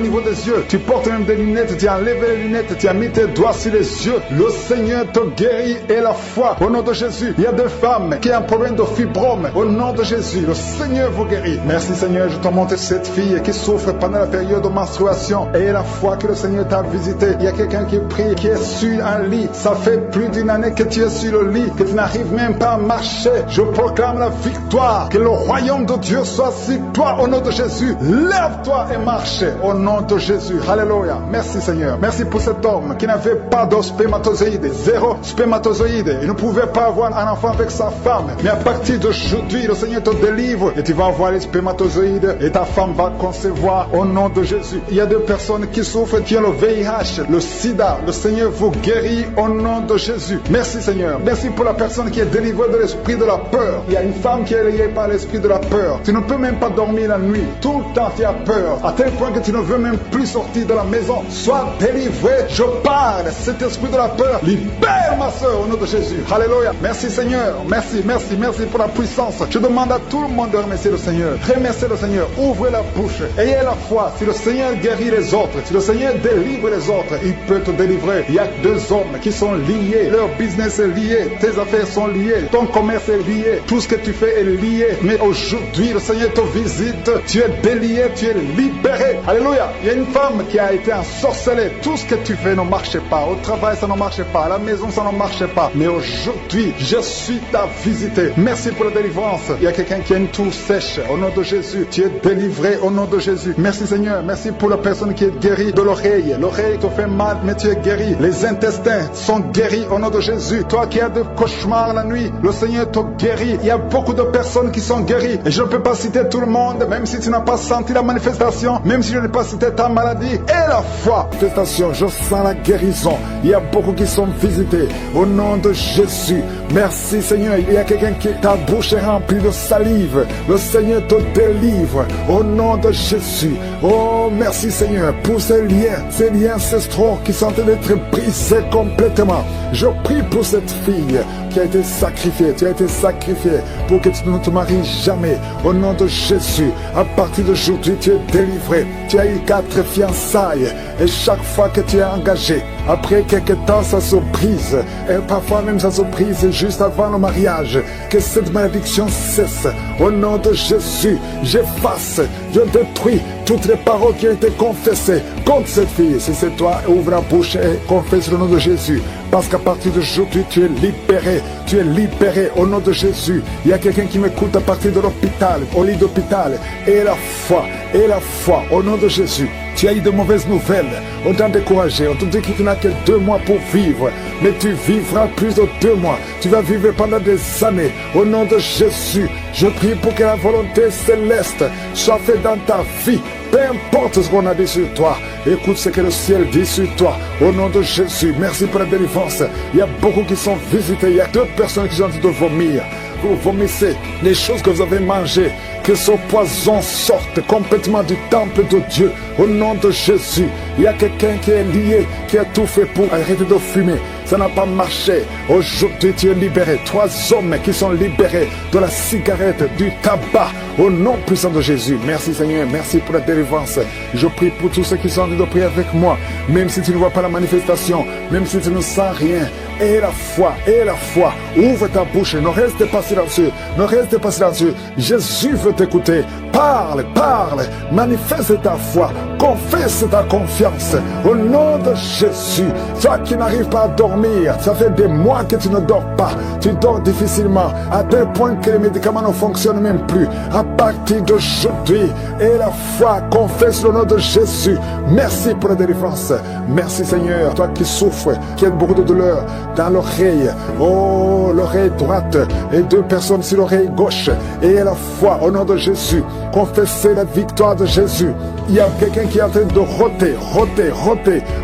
niveau des yeux. Tu portes même des lunettes, tu as enlevé les lunettes, tu as mis tes doigts sur les yeux. Le Seigneur te guérit et la foi. Au nom de Jésus, il y a des femmes qui ont un problème de fibrome. Au nom de Jésus, le Seigneur vous guérit. Merci Seigneur, je te montre cette fille qui souffre pendant la période de menstruation. Et la foi que le Seigneur t'a visité. Il y a quelqu'un qui prie, qui est sur un lit. Ça fait plus d'une année que tu es sur le lit, que tu n'arrives même pas à marcher. Je proclame la victoire. Que le royaume de Dieu soit sur toi au nom de Jésus. Lève-toi et marche au nom de Jésus. Alléluia. Merci Seigneur. Merci pour cet homme qui n'avait pas de spermatozoïdes. 0 spermatozoïdes. Il ne pouvait pas avoir un enfant avec sa femme. Mais à partir d'aujourd'hui, le Seigneur te délivre et tu vas avoir les spermatozoïdes et ta femme va concevoir au nom de Jésus. Il y a 2 personnes qui souffrent, qui ont le VIH, le sida. Le Seigneur vous guérit au nom de Jésus. Merci Seigneur. Merci pour la personne qui est délivrée de l'esprit de la peur. Il y a une femme qui est liée par l'esprit de la peur. Tu ne peux même pas dormir la nuit. Tout le temps tu as peur. À tel point que tu ne veux même plus sortir de la maison. Sois délivré. Je parle. Cet esprit de la peur, libère ma soeur au nom de Jésus. Alléluia. Merci Seigneur. Merci pour la puissance. Je demande à tout le monde de remercier le Seigneur. Remerciez le Seigneur. Ouvrez la bouche. Ayez la foi. Si le Seigneur guérit les autres, si le Seigneur délivre les autres, il peut te délivrer. Il y a 2 hommes qui sont liés. Leur business est lié. Tes affaires sont liées. Ton commerce est lié. Tout ce que tu fais est lié. Mais aujourd'hui, le Seigneur te visite. Tu es délié. Tu es libéré. Alléluia. Il y a une femme qui a été ensorcelée. Tout ce que tu fais ne marche pas. Au travail, ça ne marche pas. À la maison, ça ne marche pas. Mais aujourd'hui, je suis ta visité. Merci pour la délivrance. Il y a quelqu'un qui a une toux sèche. Au nom de Jésus, tu es délivré au nom de Jésus. Merci Seigneur. Merci pour la personne qui est guérie de l'oreille. L'oreille te fait mal, mais tu es guéri. Les intestins sont guéris au nom de Jésus. Toi qui as des cauchemars la nuit, le Seigneur te guérit. Il y a beaucoup de personnes qui sont guéries. Et je ne peux pas citer tout le monde, même si tu n'as pas senti la manifestation, même si je n'ai pas cité ta maladie et la foi. Manifestation, je sens la guérison. Il y a beaucoup qui sont visités au nom de Jésus. Merci Seigneur. Il y a quelqu'un qui, ta bouche est remplie de salive. Le Seigneur te délivre au nom de Jésus. Oh, merci Seigneur pour ces liens ancestraux qui sont en train d'être brisés complètement. Je prie pour cette fille qui a été sacrifiée. Tu as été sacrifié pour que tu ne te maries jamais. Au nom de Jésus, à partir d'aujourd'hui, tu es délivré. Tu as eu 4 fiançailles et chaque fois que tu es engagé, après quelques temps, ça se brise. Et parfois même ça se brise juste avant le mariage. Que cette malédiction cesse. Au nom de Jésus, j'efface, je détruis toutes les paroles qui ont été confessées contre cette fille. Si c'est toi, ouvre la bouche et confesse le nom de Jésus. Parce qu'à partir d'aujourd'hui, tu es libéré. Tu es libéré au nom de Jésus. Il y a quelqu'un qui m'écoute à partir de l'hôpital, au lit d'hôpital. Et la foi, au nom de Jésus. Tu as eu de mauvaises nouvelles. On t'a découragé. On te dit que tu n'as que 2 mois pour vivre. Mais tu vivras plus de 2 mois. Tu vas vivre pendant des années. Au nom de Jésus, je prie pour que la volonté céleste soit faite dans ta vie. Peu importe ce qu'on a dit sur toi. Écoute ce que le ciel dit sur toi. Au nom de Jésus, merci pour la délivrance. Il y a beaucoup qui sont visités. Il y a 2 personnes qui sont en train de vomir. Vous vomissez les choses que vous avez mangées. Que ce poison sorte complètement du temple de Dieu. Au nom de Jésus, il y a quelqu'un qui est lié, qui a tout fait pour arrêter de fumer. Ça n'a pas marché. Aujourd'hui, tu es libéré. 3 hommes qui sont libérés de la cigarette, du tabac. Au nom puissant de Jésus. Merci Seigneur. Merci pour la délivrance. Je prie pour tous ceux qui sont en train de prier avec moi. Même si tu ne vois pas la manifestation, même si tu ne sens rien. Et la foi. Ouvre ta bouche. Ne reste pas silencieux. Jésus veut t'écouter. parle, manifeste ta foi, confesse ta confiance, au nom de Jésus. Toi qui n'arrives pas à dormir, ça fait des mois que tu ne dors pas, tu dors difficilement, à tel point que les médicaments ne fonctionnent même plus. À partir d'aujourd'hui, et la foi, confesse le nom de Jésus. Merci pour la délivrance. Merci Seigneur, toi qui souffres, qui as beaucoup de douleur dans l'oreille, oh, l'oreille droite et 2 personnes sur l'oreille gauche, et la foi au nom de Jésus, confessez la victoire de Jésus. Il y a quelqu'un qui est en train de roter,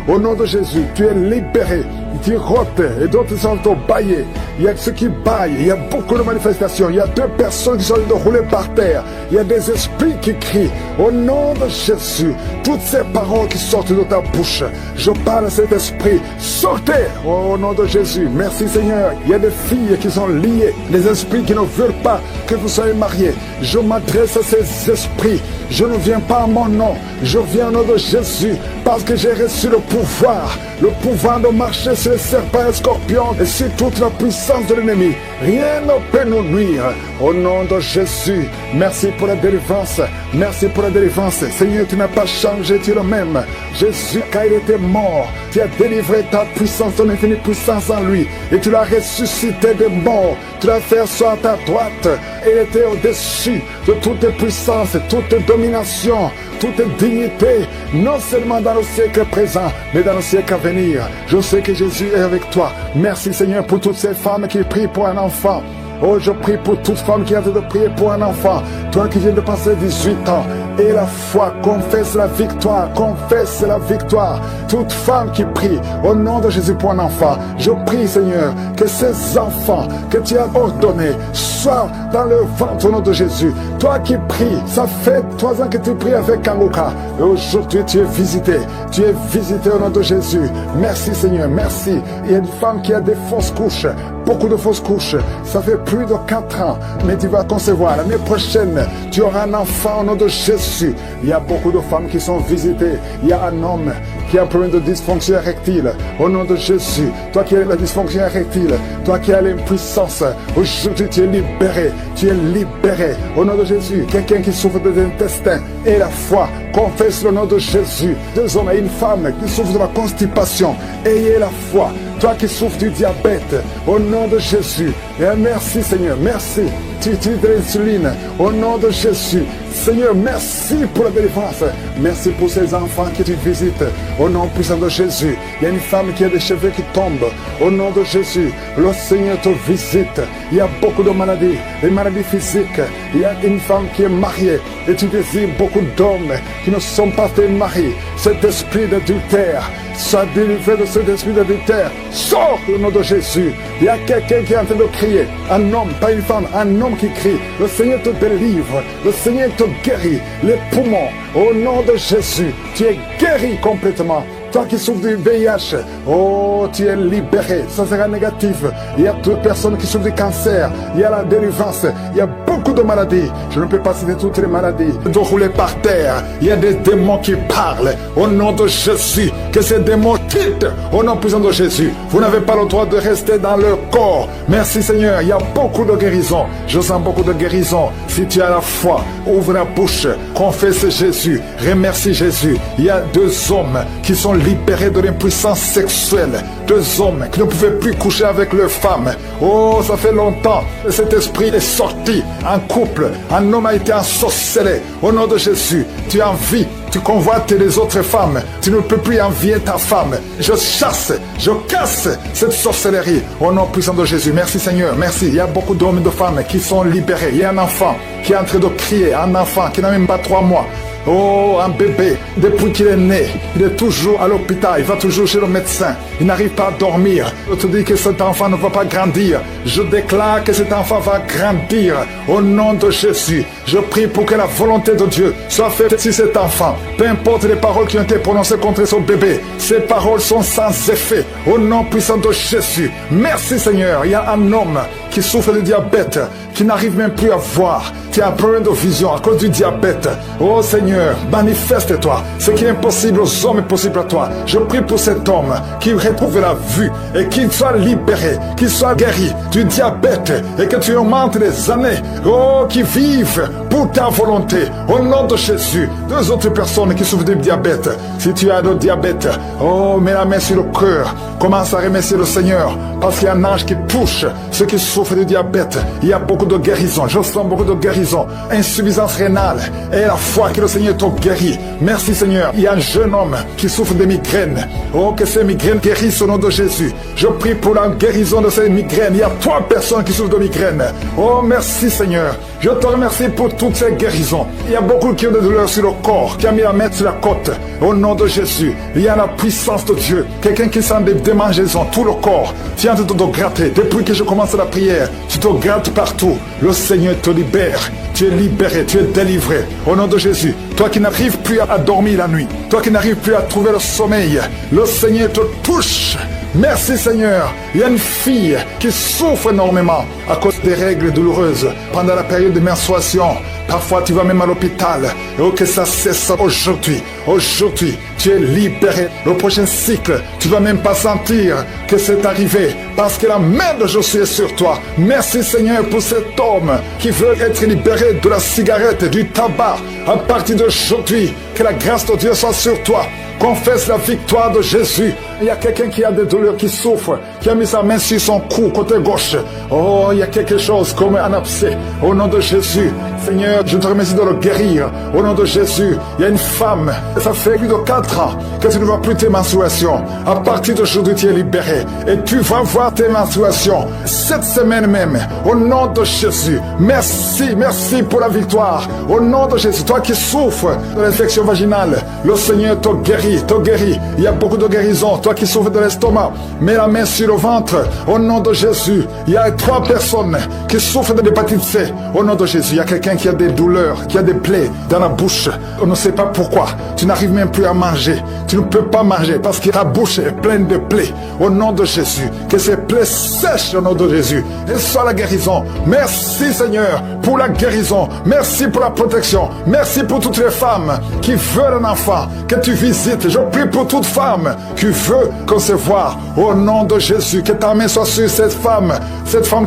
au nom de Jésus, tu es libéré. Tu rotes et d'autres sont baillés. Il y a ceux qui baillent, il y a beaucoup de manifestations. Il y a 2 personnes qui sont en train de rouler par terre. Il y a des esprits qui crient au nom de Jésus. Toutes ces paroles qui sortent de ta bouche, je parle à cet esprit, sortez au nom de Jésus. Merci Seigneur. Il y a des filles qui sont liées, les esprits qui ne veulent pas que vous soyez mariés. Je m'adresse à ces esprits. Je ne viens pas à mon nom, je viens au nom de Jésus, parce que j'ai reçu le pouvoir de marcher sur les serpents et les scorpions et sur toute la puissance de l'ennemi. Rien ne peut nous nuire. Au nom de Jésus, merci pour la délivrance. Merci pour la délivrance. Seigneur, tu n'as pas changé, tu es le même. Jésus, quand il était mort, tu as délivré ta puissance, ton infinie puissance en lui. Et tu l'as ressuscité des morts. Tu l'as fait asseoir à ta droite. Et il était au-dessus de toutes les puissances, toutes les dominations, toute dignité, non seulement dans le siècle présent, mais dans le siècle à venir. Je sais que Jésus est avec toi. Merci Seigneur pour toutes ces femmes qui prient pour un enfant. Oh, je prie pour toute femme qui a de prier pour un enfant. Toi qui viens de passer 18 ans. Et la foi, confesse la victoire. Confesse la victoire. Toute femme qui prie au nom de Jésus pour un enfant. Je prie, Seigneur, que ces enfants que tu as ordonnés soient dans le ventre au nom de Jésus. Toi qui pries, ça fait 3 ans que tu pries avec Kangoka. Et aujourd'hui, tu es visité. Tu es visité au nom de Jésus. Merci, Seigneur. Merci. Il y a une femme qui a des fausses couches. Beaucoup de fausses couches. Ça fait plus de 4 ans, mais tu vas concevoir. L'année prochaine, tu auras un enfant au nom de Jésus. Il y a beaucoup de femmes qui sont visitées. Il y a un homme qui a un problème de dysfonction érectile. Au nom de Jésus, toi qui as la dysfonction érectile, toi qui as l'impuissance, aujourd'hui tu es libéré. Tu es libéré. Au nom de Jésus, quelqu'un qui souffre des intestins et la foi, confesse le nom de Jésus. 2 hommes et une femme qui souffrent de la constipation, ayez la foi. Toi qui souffres du diabète, au nom de Jésus. Et merci Seigneur, merci. Tu utilises de l'insuline, au nom de Jésus. Seigneur, merci pour la délivrance. Merci pour ces enfants que tu visites, au nom puissant de Jésus. Il y a une femme qui a des cheveux qui tombent, au nom de Jésus. Le Seigneur te visite. Il y a beaucoup de maladies, des maladies physiques. Il y a une femme qui est mariée et tu désires beaucoup d'hommes qui ne sont pas tes maris. Cet esprit d'adultère, sois délivré de cet esprit d'adultère. Sors au nom de Jésus. Il y a quelqu'un qui est en train de crier. Un homme, pas une femme, un homme qui crie. Le Seigneur te délivre. Le Seigneur te guérit. Les poumons, au nom de Jésus, tu es guéri complètement. Toi qui souffres du VIH, oh, tu es libéré. Ça sera négatif. Il y a toutes les personnes qui souffrent du cancer. Il y a la délivrance. Il y a beaucoup de maladies. Je ne peux pas citer toutes les maladies. De rouler par terre. Il y a des démons qui parlent. Au nom de Jésus. Que ces démons quittent. Au nom puissant de Jésus. Vous n'avez pas le droit de rester dans leur corps. Merci Seigneur. Il y a beaucoup de guérison. Je sens beaucoup de guérison. Si tu as la foi, ouvre la bouche. Confesse Jésus. Remercie Jésus. Il y a 2 hommes qui sont libérés de l'impuissance sexuelle. 2 hommes qui ne pouvaient plus coucher avec leurs femmes. Oh, ça fait longtemps que cet esprit est sorti en couple. Un homme a été ensorcelé. Au nom de Jésus, tu as envie, tu convoites les autres femmes. Tu ne peux plus envier ta femme. Je chasse, je casse cette sorcellerie. Au nom puissant de Jésus. Merci Seigneur, merci. Il y a beaucoup d'hommes et de femmes qui sont libérés. Il y a un enfant qui est en train de crier. Un enfant qui n'a même pas 3 mois. Oh, un bébé, depuis qu'il est né, il est toujours à l'hôpital, il va toujours chez le médecin, il n'arrive pas à dormir. Je te dis que cet enfant ne va pas grandir. Je déclare que cet enfant va grandir au nom de Jésus. Je prie pour que la volonté de Dieu soit faite sur cet enfant. Peu importe les paroles qui ont été prononcées contre son bébé, ces paroles sont sans effet. Au nom puissant de Jésus. Merci Seigneur. Il y a un homme qui souffre de diabète, qui n'arrive même plus à voir, qui a un problème de vision à cause du diabète. Oh Seigneur, manifeste-toi. Ce qui est impossible aux hommes est possible à toi. Je prie pour cet homme qui retrouve la vue et qu'il soit libéré, qu'il soit guéri du diabète et que tu augmentes les années. Oh, qui vive pour ta volonté. Au nom de Jésus, deux autres personnes qui souffrent de diabète. Si tu as de diabète, oh, mets la main sur le cœur. Commence à remercier le Seigneur. Parce qu'il y a un ange qui touche ceux qui souffrent de diabète. Il y a beaucoup de guérison. Je sens beaucoup de guérison. Insuffisance rénale. Et la foi que le Seigneur t'a guéri. Merci Seigneur. Il y a un jeune homme qui souffre de migraines. Oh, que ces migraines guérissent au nom de Jésus. Je prie pour la guérison de ces migraines. Il y a 3 personnes qui souffrent de migraines. Oh, merci Seigneur. Je te remercie pour toutes ces guérisons. Il y a beaucoup qui ont des douleurs sur le corps, qui a mis la main sur la côte. Au nom de Jésus, il y a la puissance de Dieu. Quelqu'un qui sent des démangeaisons, tout le corps. Tu es en train de te gratter. Depuis que je commence la prière, tu te grattes partout. Le Seigneur te libère. Tu es libéré, tu es délivré. Au nom de Jésus, toi qui n'arrives plus à dormir la nuit, toi qui n'arrives plus à trouver le sommeil, le Seigneur te touche. Merci Seigneur. Il y a une fille qui souffre énormément à cause des règles douloureuses pendant la période de menstruation. Parfois tu vas même à l'hôpital. Et oh, que ça cesse aujourd'hui. Aujourd'hui, tu es libéré. Le prochain cycle, tu vas même pas sentir que c'est arrivé parce que la main de Josué est sur toi. Merci Seigneur pour cet homme qui veut être libéré de la cigarette, du tabac. À partir d'aujourd'hui, que la grâce de Dieu soit sur toi. Confesse la victoire de Jésus. Il y a quelqu'un qui a des douleurs, qui souffre, qui a mis sa main sur son cou, côté gauche. Oh, il y a quelque chose comme un abcès. Au nom de Jésus, Seigneur, je te remercie de le guérir. Au nom de Jésus, il y a une femme, ça fait plus de 4 ans que tu ne vois plus tes menstruations. À partir d'aujourd'hui, tu es libéré. Et tu vas voir tes menstruations cette semaine même. Au nom de Jésus, merci, merci pour la victoire. Au nom de Jésus, toi qui souffres de l'infection vaginale, le Seigneur te guérit, te guérit. Il y a beaucoup de guérisons. Toi qui souffres de l'estomac, mets la main sur le ventre. Au nom de Jésus, il y a 3 personnes qui souffrent de l'hépatite C. Au nom de Jésus, il y a quelqu'un qui a des douleurs, qui a des plaies dans la bouche. On ne sait pas pourquoi. Tu n'arrives même plus à manger. Tu ne peux pas manger parce que ta bouche est pleine de plaies. Au nom de Jésus, que ces plaies sèchent au nom de Jésus. Et soit la guérison. Merci Seigneur pour la guérison. Merci pour la protection. Merci pour toutes les femmes qui veulent un enfant, que tu visites. Je prie pour toute femme qui veut concevoir. Au nom de Jésus, que ta main soit sur cette femme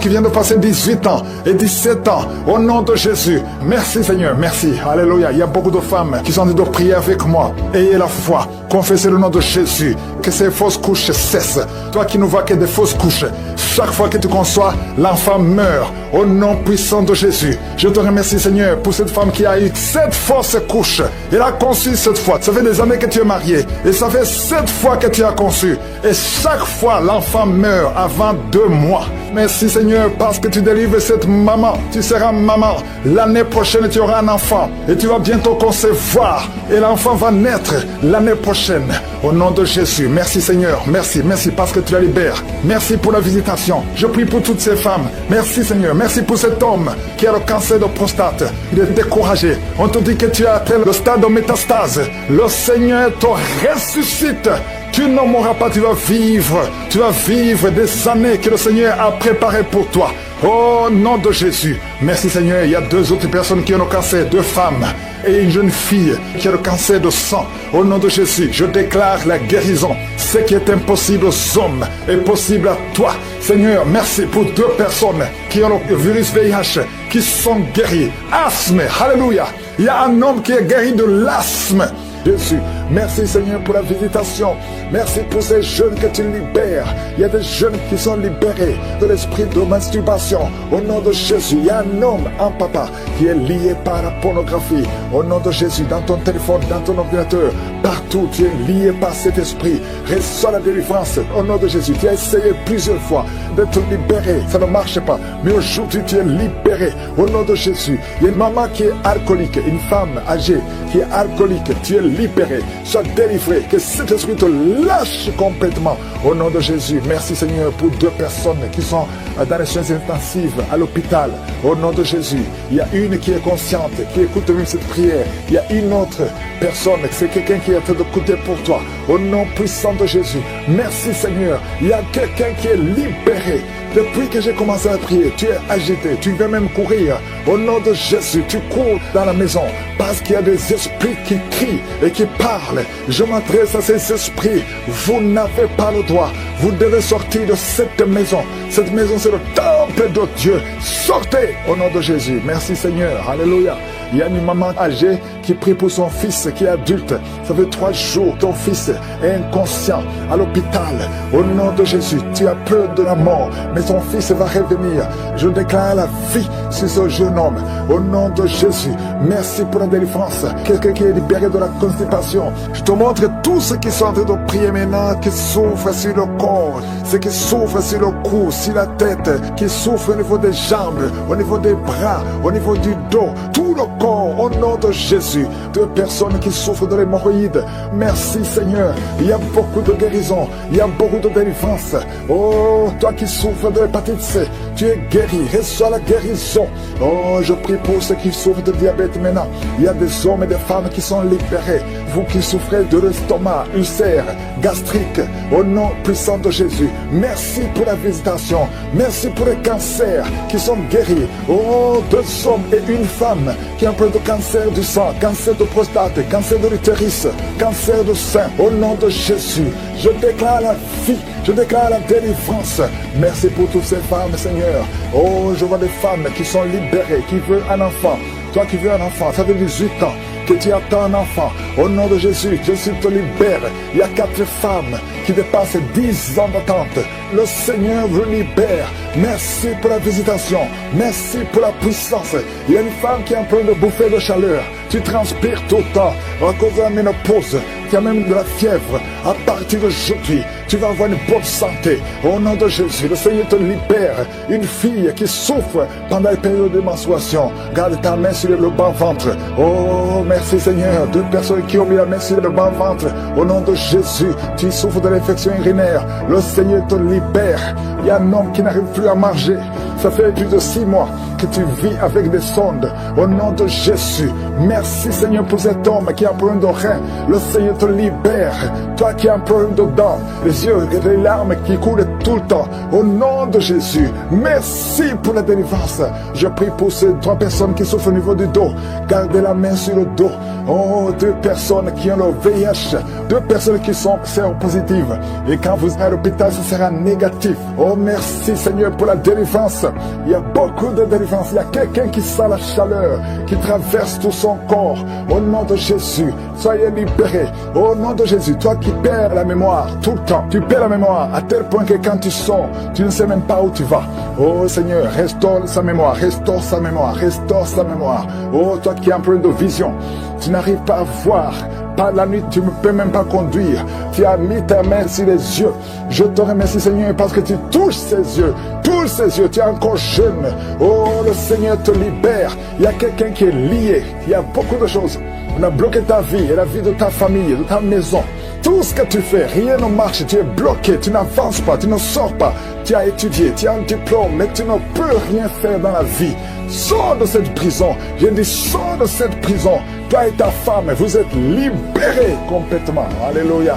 qui vient de passer 18 ans et 17 ans. Au nom de Jésus. Merci Seigneur, merci. Alléluia. Il y a beaucoup de femmes qui sont en train de prier avec moi. Ayez la foi. Confessez le nom de Jésus. Que ces fausses couches cessent. Toi qui ne vois que des fausses couches, chaque fois que tu conçois, l'enfant meurt. Au nom puissant de Jésus. Je te remercie Seigneur pour cette femme qui a eu 7 fausses couches. Elle a conçu 7 fois. Ça fait des années que tu es marié. Et ça fait 7 fois que tu as conçu. Et chaque fois, l'enfant meurt avant 2 mois. Merci Seigneur parce que tu délivres cette maman. Tu seras maman. L'année prochaine, tu auras un enfant. Et tu vas bientôt concevoir. Et l'enfant va naître l'année prochaine. Au nom de Jésus. Merci Seigneur. Merci. Merci parce que tu la libères. Merci pour la visitation. Je prie pour toutes ces femmes. Merci Seigneur. Merci pour cet homme qui a le cancer de prostate. Il est découragé. On te dit que tu as atteint le stade de métastase. Le Seigneur te ressuscite. Tu ne mourras pas, tu vas vivre des années que le Seigneur a préparées pour toi. Au nom de Jésus. Merci Seigneur, il y a 2 autres personnes qui ont le cancer, 2 femmes et une jeune fille qui a le cancer de sang. Au nom de Jésus, je déclare la guérison. Ce qui est impossible aux hommes est possible à toi. Seigneur, merci pour 2 personnes qui ont le virus VIH, qui sont guéries. Asthme, alléluia. Il y a un homme qui est guéri de l'asthme. Jésus, merci Seigneur pour la visitation. Merci pour ces jeunes que tu libères. Il y a des jeunes qui sont libérés de l'esprit de masturbation. Au nom de Jésus, il y a un homme, un papa, qui est lié par la pornographie. Au nom de Jésus, dans ton téléphone, dans ton ordinateur, partout, tu es lié par cet esprit. Reçois la délivrance. Au nom de Jésus, tu as essayé plusieurs fois de te libérer. Ça ne marche pas. Mais aujourd'hui, tu es libéré. Au nom de Jésus, il y a une maman qui est alcoolique, une femme âgée qui est alcoolique. Tu es libéré. Sois délivré. Que cet esprit te lâche complètement. Au nom de Jésus, merci Seigneur pour 2 personnes qui sont dans les soins intensifs à l'hôpital. Au nom de Jésus, il y a une qui est consciente, qui écoute même cette prière. Il y a une autre personne, c'est quelqu'un qui prête de côté pour toi. Au nom puissant de Jésus. Merci Seigneur. Il y a quelqu'un qui est libéré. Depuis que j'ai commencé à prier, tu es agité, tu veux même courir. Au nom de Jésus, tu cours dans la maison parce qu'il y a des esprits qui crient et qui parlent. Je m'adresse à ces esprits. Vous n'avez pas le droit. Vous devez sortir de cette maison. Cette maison, c'est le temple de Dieu. Sortez au nom de Jésus. Merci Seigneur. Alléluia. Il y a une maman âgée qui prie pour son fils qui est adulte. Ça fait 3 jours, ton fils est inconscient à l'hôpital. Au nom de Jésus, tu as peur de la mort, mais ton fils va revenir. Je déclare la vie sur ce jeune homme. Au nom de Jésus, merci pour la délivrance. Quelqu'un qui est libéré de la constipation. Je te montre tous ceux qui sont en train de prier maintenant, qui souffrent sur le corps, ceux qui souffrent sur le cou, sur la tête, qui souffrent au niveau des jambes, au niveau des bras, au niveau du dos, tout le corps, au nom de Jésus. De personnes qui souffrent de l'hémorroïde. Merci Seigneur. Il y a beaucoup de guérison, il y a beaucoup de délivrance. Oh, toi qui souffres de l'hépatite C, tu es guéri, reçois la guérison. Oh, je prie pour ceux qui souffrent de diabète maintenant. Il y a des hommes et des femmes qui sont libérés. Vous qui souffrez de l'estomac, ulcère, gastrique, au nom puissant de Jésus. Merci pour la visitation. Merci pour les cancers qui sont guéris. Oh, 2 hommes et une femme qui ont un peu de cancer du sang, cancer de prostate, cancer de l'utérus, cancer de sein. Au nom de Jésus, je déclare la vie, je déclare la délivrance. Merci pour toutes ces femmes, Seigneur. Oh, je vois des femmes qui sont libérées, qui veulent un enfant. Toi qui veux un enfant, ça fait 18 ans que tu attends un enfant. Au nom de Jésus, Jésus te libère. Il y a 4 femmes qui dépassent 10 ans d'attente. Le Seigneur vous libère. Merci pour la visitation. Merci pour la puissance. Il y a une femme qui est en train de bouffer de chaleur. Tu transpires tout le temps à cause de la ménopause. Tu as même de la fièvre. À partir d'aujourd'hui, tu vas avoir une bonne santé. Au nom de Jésus, le Seigneur te libère. Une fille qui souffre pendant les périodes de menstruation, garde ta main sur le bas-ventre. Oh, merci Seigneur. 2 personnes qui ont mis la main sur le bas-ventre. Au nom de Jésus, tu souffres de l'infection urinaire. Le Seigneur te libère. Il y a un homme qui n'arrive plus à marcher. Ça fait plus de 6 mois que tu vis avec des sondes. Au nom de Jésus, merci Seigneur pour cet homme qui a un problème de rein. Le Seigneur te libère. Toi qui as un problème de dents, les yeux, les larmes qui coulent tout le temps. Au nom de Jésus, merci pour la délivrance. Je prie pour ces 3 personnes qui souffrent au niveau du dos. Gardez la main sur le dos. Oh, 2 personnes qui ont le VIH. 2 personnes qui sont séropositives. Et quand vous êtes à l'hôpital, ce sera négatif. Oh, merci Seigneur pour la délivrance. Il y a beaucoup de délivrance. Il y a quelqu'un qui sent la chaleur, qui traverse tout son corps. Au nom de Jésus, soyez libérés. Au nom de Jésus, toi qui perds la mémoire tout le temps, tu perds la mémoire à tel point que quand tu sors, tu ne sais même pas où tu vas. Oh Seigneur, restaure sa mémoire, restaure sa mémoire, restaure sa mémoire. Oh, toi qui as un problème de vision, tu n'arrives pas à voir. Par la nuit, tu ne peux même pas conduire. Tu as mis ta main sur les yeux. Je te remercie, Seigneur, parce que tu touches ses yeux. Touche ses yeux. Tu es encore jeune. Oh, le Seigneur te libère. Il y a quelqu'un qui est lié. Il y a beaucoup de choses. On a bloqué ta vie et la vie de ta famille, de ta maison. Tout ce que tu fais, rien ne marche. Tu es bloqué. Tu n'avances pas. Tu ne sors pas. Tu as étudié. Tu as un diplôme, mais tu ne peux rien faire dans la vie. Sors de cette prison. Je dis, sors de cette prison. Toi et ta femme, vous êtes libérés complètement. Alléluia.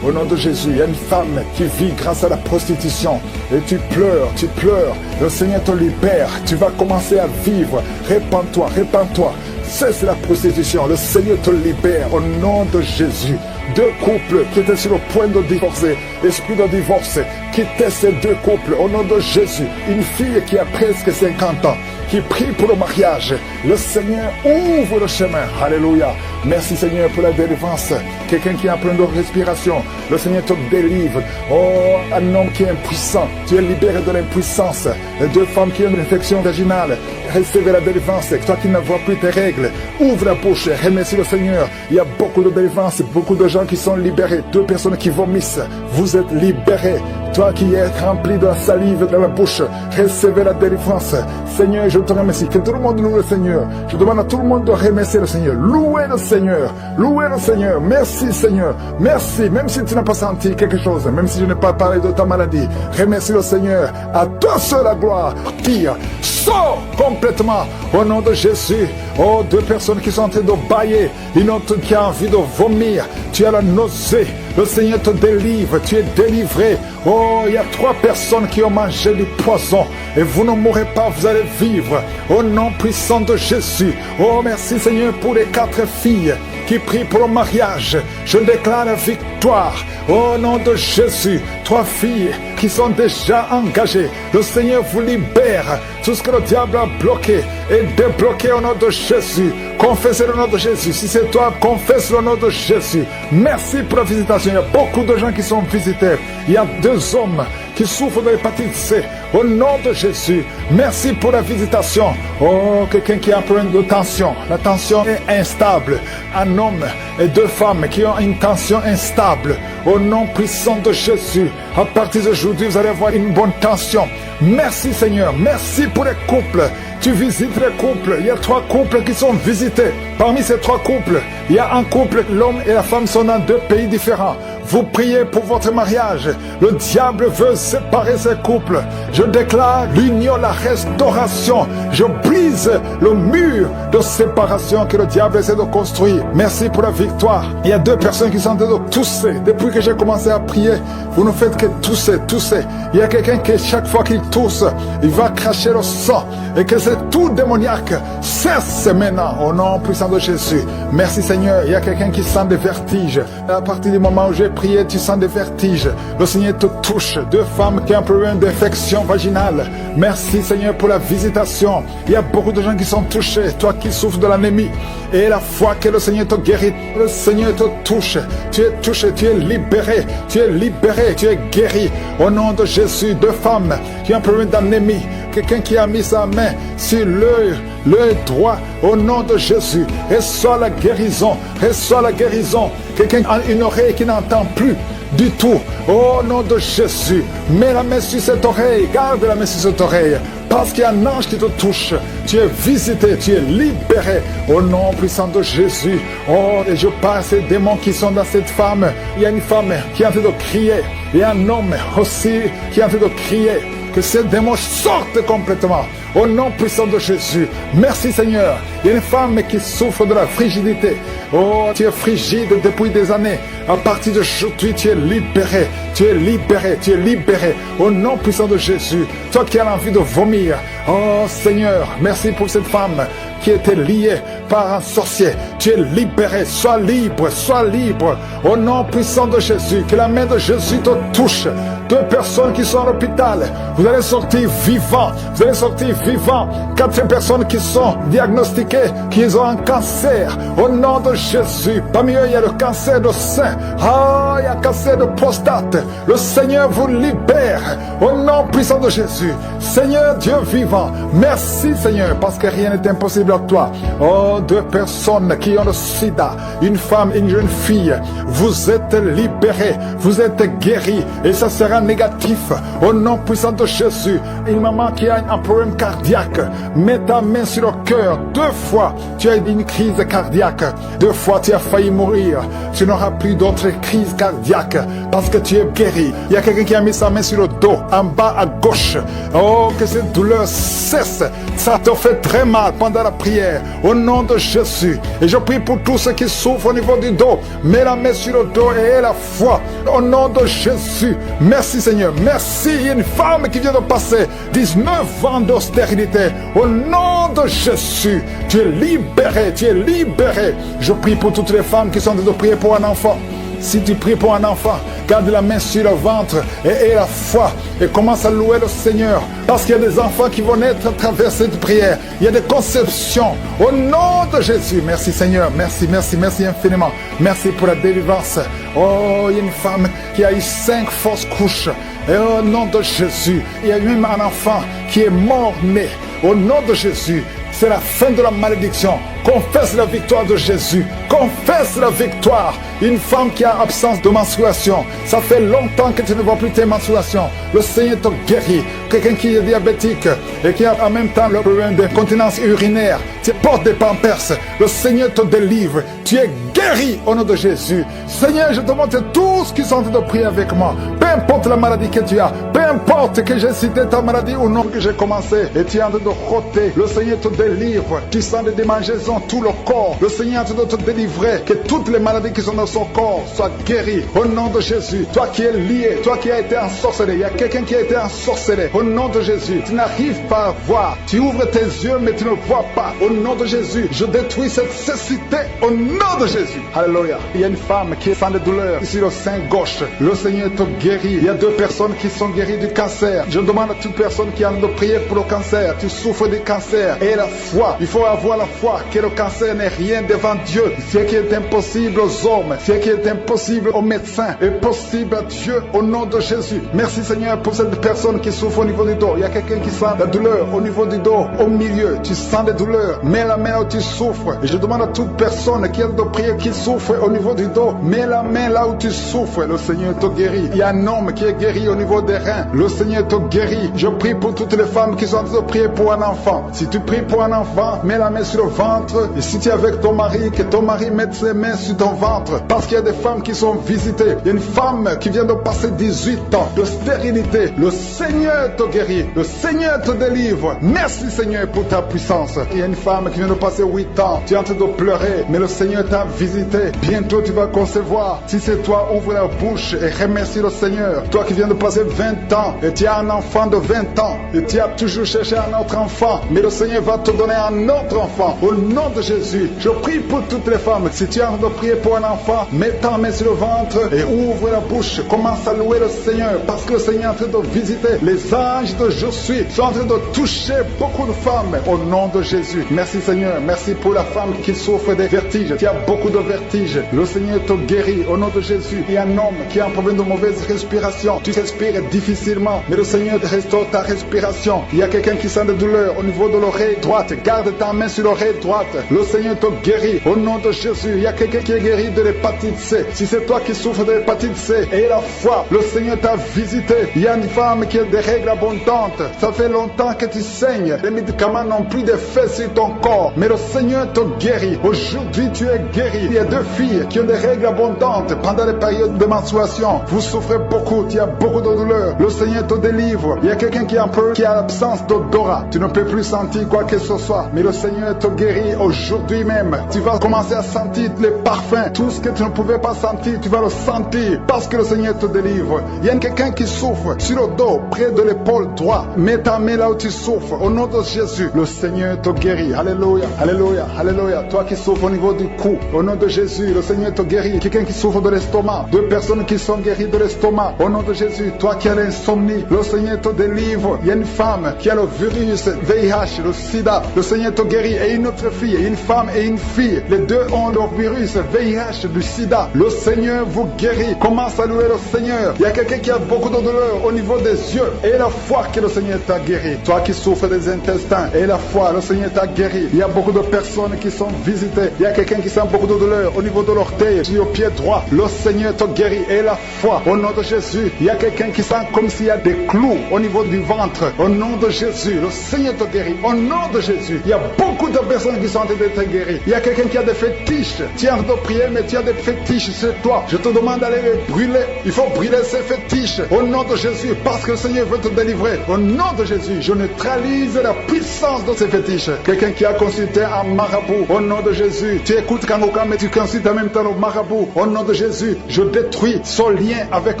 Au nom de Jésus, il y a une femme qui vit grâce à la prostitution. Et tu pleures, tu pleures. Le Seigneur te libère. Tu vas commencer à vivre. Répands-toi, répands-toi. Cesse la prostitution. Le Seigneur te libère au nom de Jésus. 2 couples qui étaient sur le point de divorcer. Esprit de divorce. Quittez ces 2 couples au nom de Jésus. Une fille qui a presque 50 ans, qui prie pour le mariage. Le Seigneur ouvre le chemin. Alléluia. Merci Seigneur pour la délivrance. Quelqu'un qui a un problème de respiration, le Seigneur te délivre. Oh, un homme qui est impuissant, tu es libéré de l'impuissance. 2 femmes qui ont une infection vaginale, recevez la délivrance. Toi qui ne vois plus tes règles, ouvre la bouche, remercie le Seigneur. Il y a beaucoup de délivrance, beaucoup de gens qui sont libérés. 2 personnes qui vomissent, vous êtes libérés. Toi qui es rempli de la salive dans la bouche, recevez la délivrance. Seigneur, je te remercie. Que tout le monde loue le Seigneur. Je demande à tout le monde de remercier le Seigneur. Louez le Seigneur. Louez le Seigneur. Merci Seigneur. Merci. Même si tu n'as pas senti quelque chose, même si je n'ai pas parlé de ta maladie, remercie le Seigneur. À toi seul la gloire. Tire. Sors complètement au nom de Jésus. Oh, deux personnes qui sont en train de bailler, une autre qui a envie de vomir. Tu as la nausée. Le Seigneur te délivre. Tu es délivré. Oh, il y a 3 personnes qui ont mangé du poison et vous ne mourrez pas, vous allez vivre au nom puissant de Jésus. Oh, merci Seigneur pour les 4 filles qui prient pour le mariage. Je déclare la victoire au nom de Jésus. 3 filles qui sont déjà engagées. Le Seigneur vous libère. Tout ce que le diable a bloqué est débloqué au nom de Jésus. Confessez le nom de Jésus. Si c'est toi, confesse le nom de Jésus. Merci pour la visitation. Il y a beaucoup de gens qui sont visités. Il y a 2 hommes qui souffrent de l'hépatite C. Au nom de Jésus, merci pour la visitation. Oh, quelqu'un qui a un problème de tension. La tension est instable. Un homme et 2 femmes qui ont une tension instable. Au nom puissant de Jésus, à partir d'aujourd'hui, vous allez avoir une bonne tension. Merci Seigneur. Merci pour les couples. Tu visites les couples. Il y a 3 couples qui sont visités. Parmi ces 3 couples, il y a un couple, l'homme et la femme sont dans 2 pays différents. Vous priez pour votre mariage. Le diable veut séparer ces couples. Je déclare l'union, la restauration. Je brise le mur de séparation que le diable essaie de construire. Merci pour la victoire. Il y a 2 personnes qui sont en train de tousser. Depuis que j'ai commencé à prier, vous ne faites que tousser, tousser. Il y a quelqu'un qui, chaque fois qu'il tousse, il va cracher le sang. Et que c'est tout démoniaque cesse maintenant au nom puissant de Jésus. Merci Seigneur. Il y a quelqu'un qui sent des vertiges. À partir du moment où j'ai prié, tu sens des vertiges. Le Seigneur te touche. 2 femmes qui ont un problème d'infection vaginale. Merci Seigneur pour la visitation. Il y a beaucoup de gens qui sont touchés. Toi qui souffres de l'anémie. Et la foi que le Seigneur te guérit. Le Seigneur te touche. Tu es touché, tu es libéré. Tu es libéré, tu es guéri. Au nom de Jésus, 2 femmes qui ont un problème d'anémie. Quelqu'un qui a mis sa main sur l'œil droit, au nom de Jésus, reçois la guérison, reçois la guérison. Quelqu'un a une oreille qui n'entend plus du tout, au nom de Jésus, mets la main sur cette oreille, garde la main sur cette oreille, parce qu'il y a un ange qui te touche, tu es visité, tu es libéré, au nom puissant de Jésus. Oh, et je parle à ces démons qui sont dans cette femme. Il y a une femme qui est en train de crier, il y a un homme aussi qui est en train de crier. Que ces démons sortent complètement. Au nom puissant de Jésus. Merci Seigneur. Il y a une femme qui souffre de la frigidité. Oh, tu es frigide depuis des années. À partir d'aujourd'hui, tu es libéré. Tu es libéré. Tu es libéré. Au nom puissant de Jésus. Toi qui as envie de vomir. Oh Seigneur, merci pour cette femme qui était liée par un sorcier. Tu es libéré. Sois libre. Sois libre. Au nom puissant de Jésus. Que la main de Jésus te touche. 2 personnes qui sont à l'hôpital. Vous allez sortir vivants. Vous allez sortir vivants. 4 personnes qui sont diagnostiquées, qui ont un cancer. Au nom de Jésus. Parmi eux, il y a le cancer de sein. Ah, il y a le cancer de prostate. Le Seigneur vous libère. Au nom puissant de Jésus. Seigneur Dieu vivant. Merci Seigneur, parce que rien n'est impossible à toi. Oh, 2 personnes qui ont le sida. Une femme, une jeune fille. Vous êtes libérés. Vous êtes guéris. Et ça sera négatif. Au nom puissant de Jésus. Une maman qui a un problème cardiaque. Mets ta main sur le cœur. 2 fois, tu as eu une crise cardiaque. 2 fois, tu as failli mourir. Tu n'auras plus d'autres crises cardiaques parce que tu es guéri. Il y a quelqu'un qui a mis sa main sur le dos, en bas à gauche. Oh, que cette douleur cesse. Ça te fait très mal pendant la prière. Au nom de Jésus. Et je prie pour tous ceux qui souffrent au niveau du dos. Mets la main sur le dos et aie la foi. Au nom de Jésus. Merci Seigneur. Merci. Il y a une femme qui vient de passer 19 ans d'austérité. Au nom de Jésus. Tu es libéré. Tu es libéré. Je prie pour toutes les femmes qui sont en train de prier pour un enfant. Si tu pries pour un enfant, garde la main sur le ventre et aie la foi et commence à louer le Seigneur. Parce qu'il y a des enfants qui vont naître à travers cette prière. Il y a des conceptions. Au nom de Jésus. Merci Seigneur. Merci, merci, merci infiniment. Merci pour la délivrance. Oh, il y a une femme qui a eu 5 fausses couches. Et au nom de Jésus, il y a même un enfant qui est mort-né. Au nom de Jésus, c'est la fin de la malédiction. Confesse la victoire de Jésus. Confesse la victoire. Une femme qui a absence de menstruation, ça fait longtemps que tu ne vois plus tes menstruations. Le Seigneur te guérit. Quelqu'un qui est diabétique et qui a en même temps le problème d'incontinence urinaire, tu portes des pampers, le Seigneur te délivre. Tu es guéri au nom de Jésus. Seigneur, je te montre tous qui sont en train de prier avec moi. Peu importe la maladie que tu as, peu importe que j'ai cité ta maladie ou non, que j'ai commencé et tu es en train de roter, le Seigneur te délivre. Tu sens des démangeaisons tout le corps. Le Seigneur est en train de te délivrer. Que toutes les maladies qui sont dans son corps soient guéries au nom de Jésus. Toi qui es lié, toi qui as été ensorcelé, il y a quelqu'un qui a été ensorcelé au nom de Jésus. Tu n'arrives pas à voir. Tu ouvres tes yeux mais tu ne vois pas. Au nom de Jésus, je détruis cette cécité au nom de Jésus. Alléluia. Il y a une femme qui est sans de douleur ici le sein gauche. Le Seigneur te guérit. Il y a 2 personnes qui sont guéries du cancer. Je demande à toute personne qui a envie de prier pour le cancer. Tu souffres du cancer et la foi. Il faut avoir la foi que le cancer n'est rien devant Dieu. Ce qui est impossible aux hommes, ce qui est impossible aux médecins est possible à Dieu au nom de Jésus. Merci Seigneur pour cette personne qui souffre au niveau du dos. Il y a quelqu'un qui sent la douleur au niveau du dos, au milieu. Tu sens des douleurs. Mets la main là où tu souffres. Et je demande à toute personne qui a de prier, qui souffre au niveau du dos, mets la main là où tu souffres. Le Seigneur te guérit. Il y a un homme qui est guéri au niveau des reins. Le Seigneur te guérit. Je prie pour toutes les femmes qui sont en train de prier pour un enfant. Si tu pries pour un enfant, mets la main sur le ventre. Et si tu es avec ton mari, que ton mari mette ses mains sur ton ventre. Parce qu'il y a des femmes qui sont visitées. Il y a une femme qui vient de passer 18 ans de stérilité. Le Seigneur te guérit. Le Seigneur te délivre. Merci Seigneur pour ta puissance. Il y a une femme qui vient de passer 8 ans. Tu es en train de pleurer, mais le Seigneur t'a visité. Bientôt tu vas concevoir. Si c'est toi, ouvre la bouche et remercie le Seigneur. Toi qui viens de passer 20 ans et tu as un enfant de 20 ans et tu as toujours cherché un autre enfant, mais le Seigneur va te donner un autre enfant. Au nom de Jésus, je prie pour toutes les femmes. Si tu as envie de prier pour un enfant, mets ta main sur le ventre et ouvre la bouche. Commence à louer le Seigneur parce que le Seigneur est en train de visiter. Les anges de Je suis sont en train de toucher beaucoup de femmes au nom de Jésus. Merci Seigneur. Merci pour la femme qui souffre des vertiges. Tu as beaucoup de vertiges. Le Seigneur te guérit au nom de Jésus. Il y a un homme qui a un problème de mauvaise respiration. Tu respires difficilement, mais le Seigneur te restaure ta respiration. Il y a quelqu'un qui sent des douleurs au niveau de l'oreille droite. Garde ta main sur l'oreille droite. Le Seigneur te guérit au nom de Jésus. Il y a quelqu'un qui est guéri de l'hépatite C. Si c'est toi qui souffres de l'hépatite C et la foi, le Seigneur t'a visité. Il y a une femme qui a des règles abondantes. Ça fait longtemps que tu saignes. Les médicaments n'ont plus d'effet sur ton corps, mais le Seigneur te guérit. Aujourd'hui, tu es guéri. Il y a 2 filles qui ont des règles abondantes pendant les périodes de menstruation. Vous souffrez beaucoup, tu as beaucoup de douleurs. Le Seigneur te délivre. Il y a quelqu'un qui a l'absence d'odorat. Tu ne peux plus sentir quoi que ce soit, mais le Seigneur te guérit aujourd'hui même. Tu vas commencer à sentir les parfums. Tout ce que tu ne pouvais pas sentir, tu vas le sentir parce que le Seigneur te délivre. Il y a quelqu'un qui souffre sur le dos, près de l'épaule droite. Mets ta main là où tu souffres. Au nom de Jésus, le Seigneur te guérit. Alléluia, alléluia, alléluia. Toi qui souffres au niveau du cou, au nom de Jésus, le Seigneur te guérit. Quelqu'un qui souffre de l'estomac, 2 personnes qui sont guéries de l'estomac, au nom de Jésus. Toi qui as l'insomnie, le Seigneur te délivre. Il y a une femme qui a le virus VIH, le sida, le Seigneur te guérit. Et une autre fille, une femme et une fille, les 2 ont le virus VIH, du sida. Le Seigneur vous guérit. Commence à louer le Seigneur. Il y a quelqu'un qui a beaucoup de douleur au niveau des yeux et la foi que le Seigneur t'a guéri. Toi qui souffres des intestins et la foi, le Seigneur t'a guéri. Il y a beaucoup de personnes qui sont visitées. Il y a quelqu'un qui sent beaucoup de douleur au niveau de l'orteil, sur le pied droit. Le Seigneur te guérit et la foi au nom de Jésus. Il y a quelqu'un qui sent comme s'il y a des clous au niveau du ventre. Au nom de Jésus, le Seigneur te guérit. Au nom de Jésus, il y a beaucoup de personnes qui sont en train d'être guéries. Il y a quelqu'un qui a des fétiches. Tu es en train de prier, mais tu as des fétiches sur toi. Je te demande d'aller les brûler. Il faut brûler ces fétiches au nom de Jésus, parce que le Seigneur veut te délivrer. Au nom de Jésus, je neutralise la puissance de ces fétiches. Quelqu'un qui a consulté un marabout, au nom de Jésus, tu écoutes Kangoka, mais tu consultes en même temps le marabout. Au nom de Jésus, je détruis son lien avec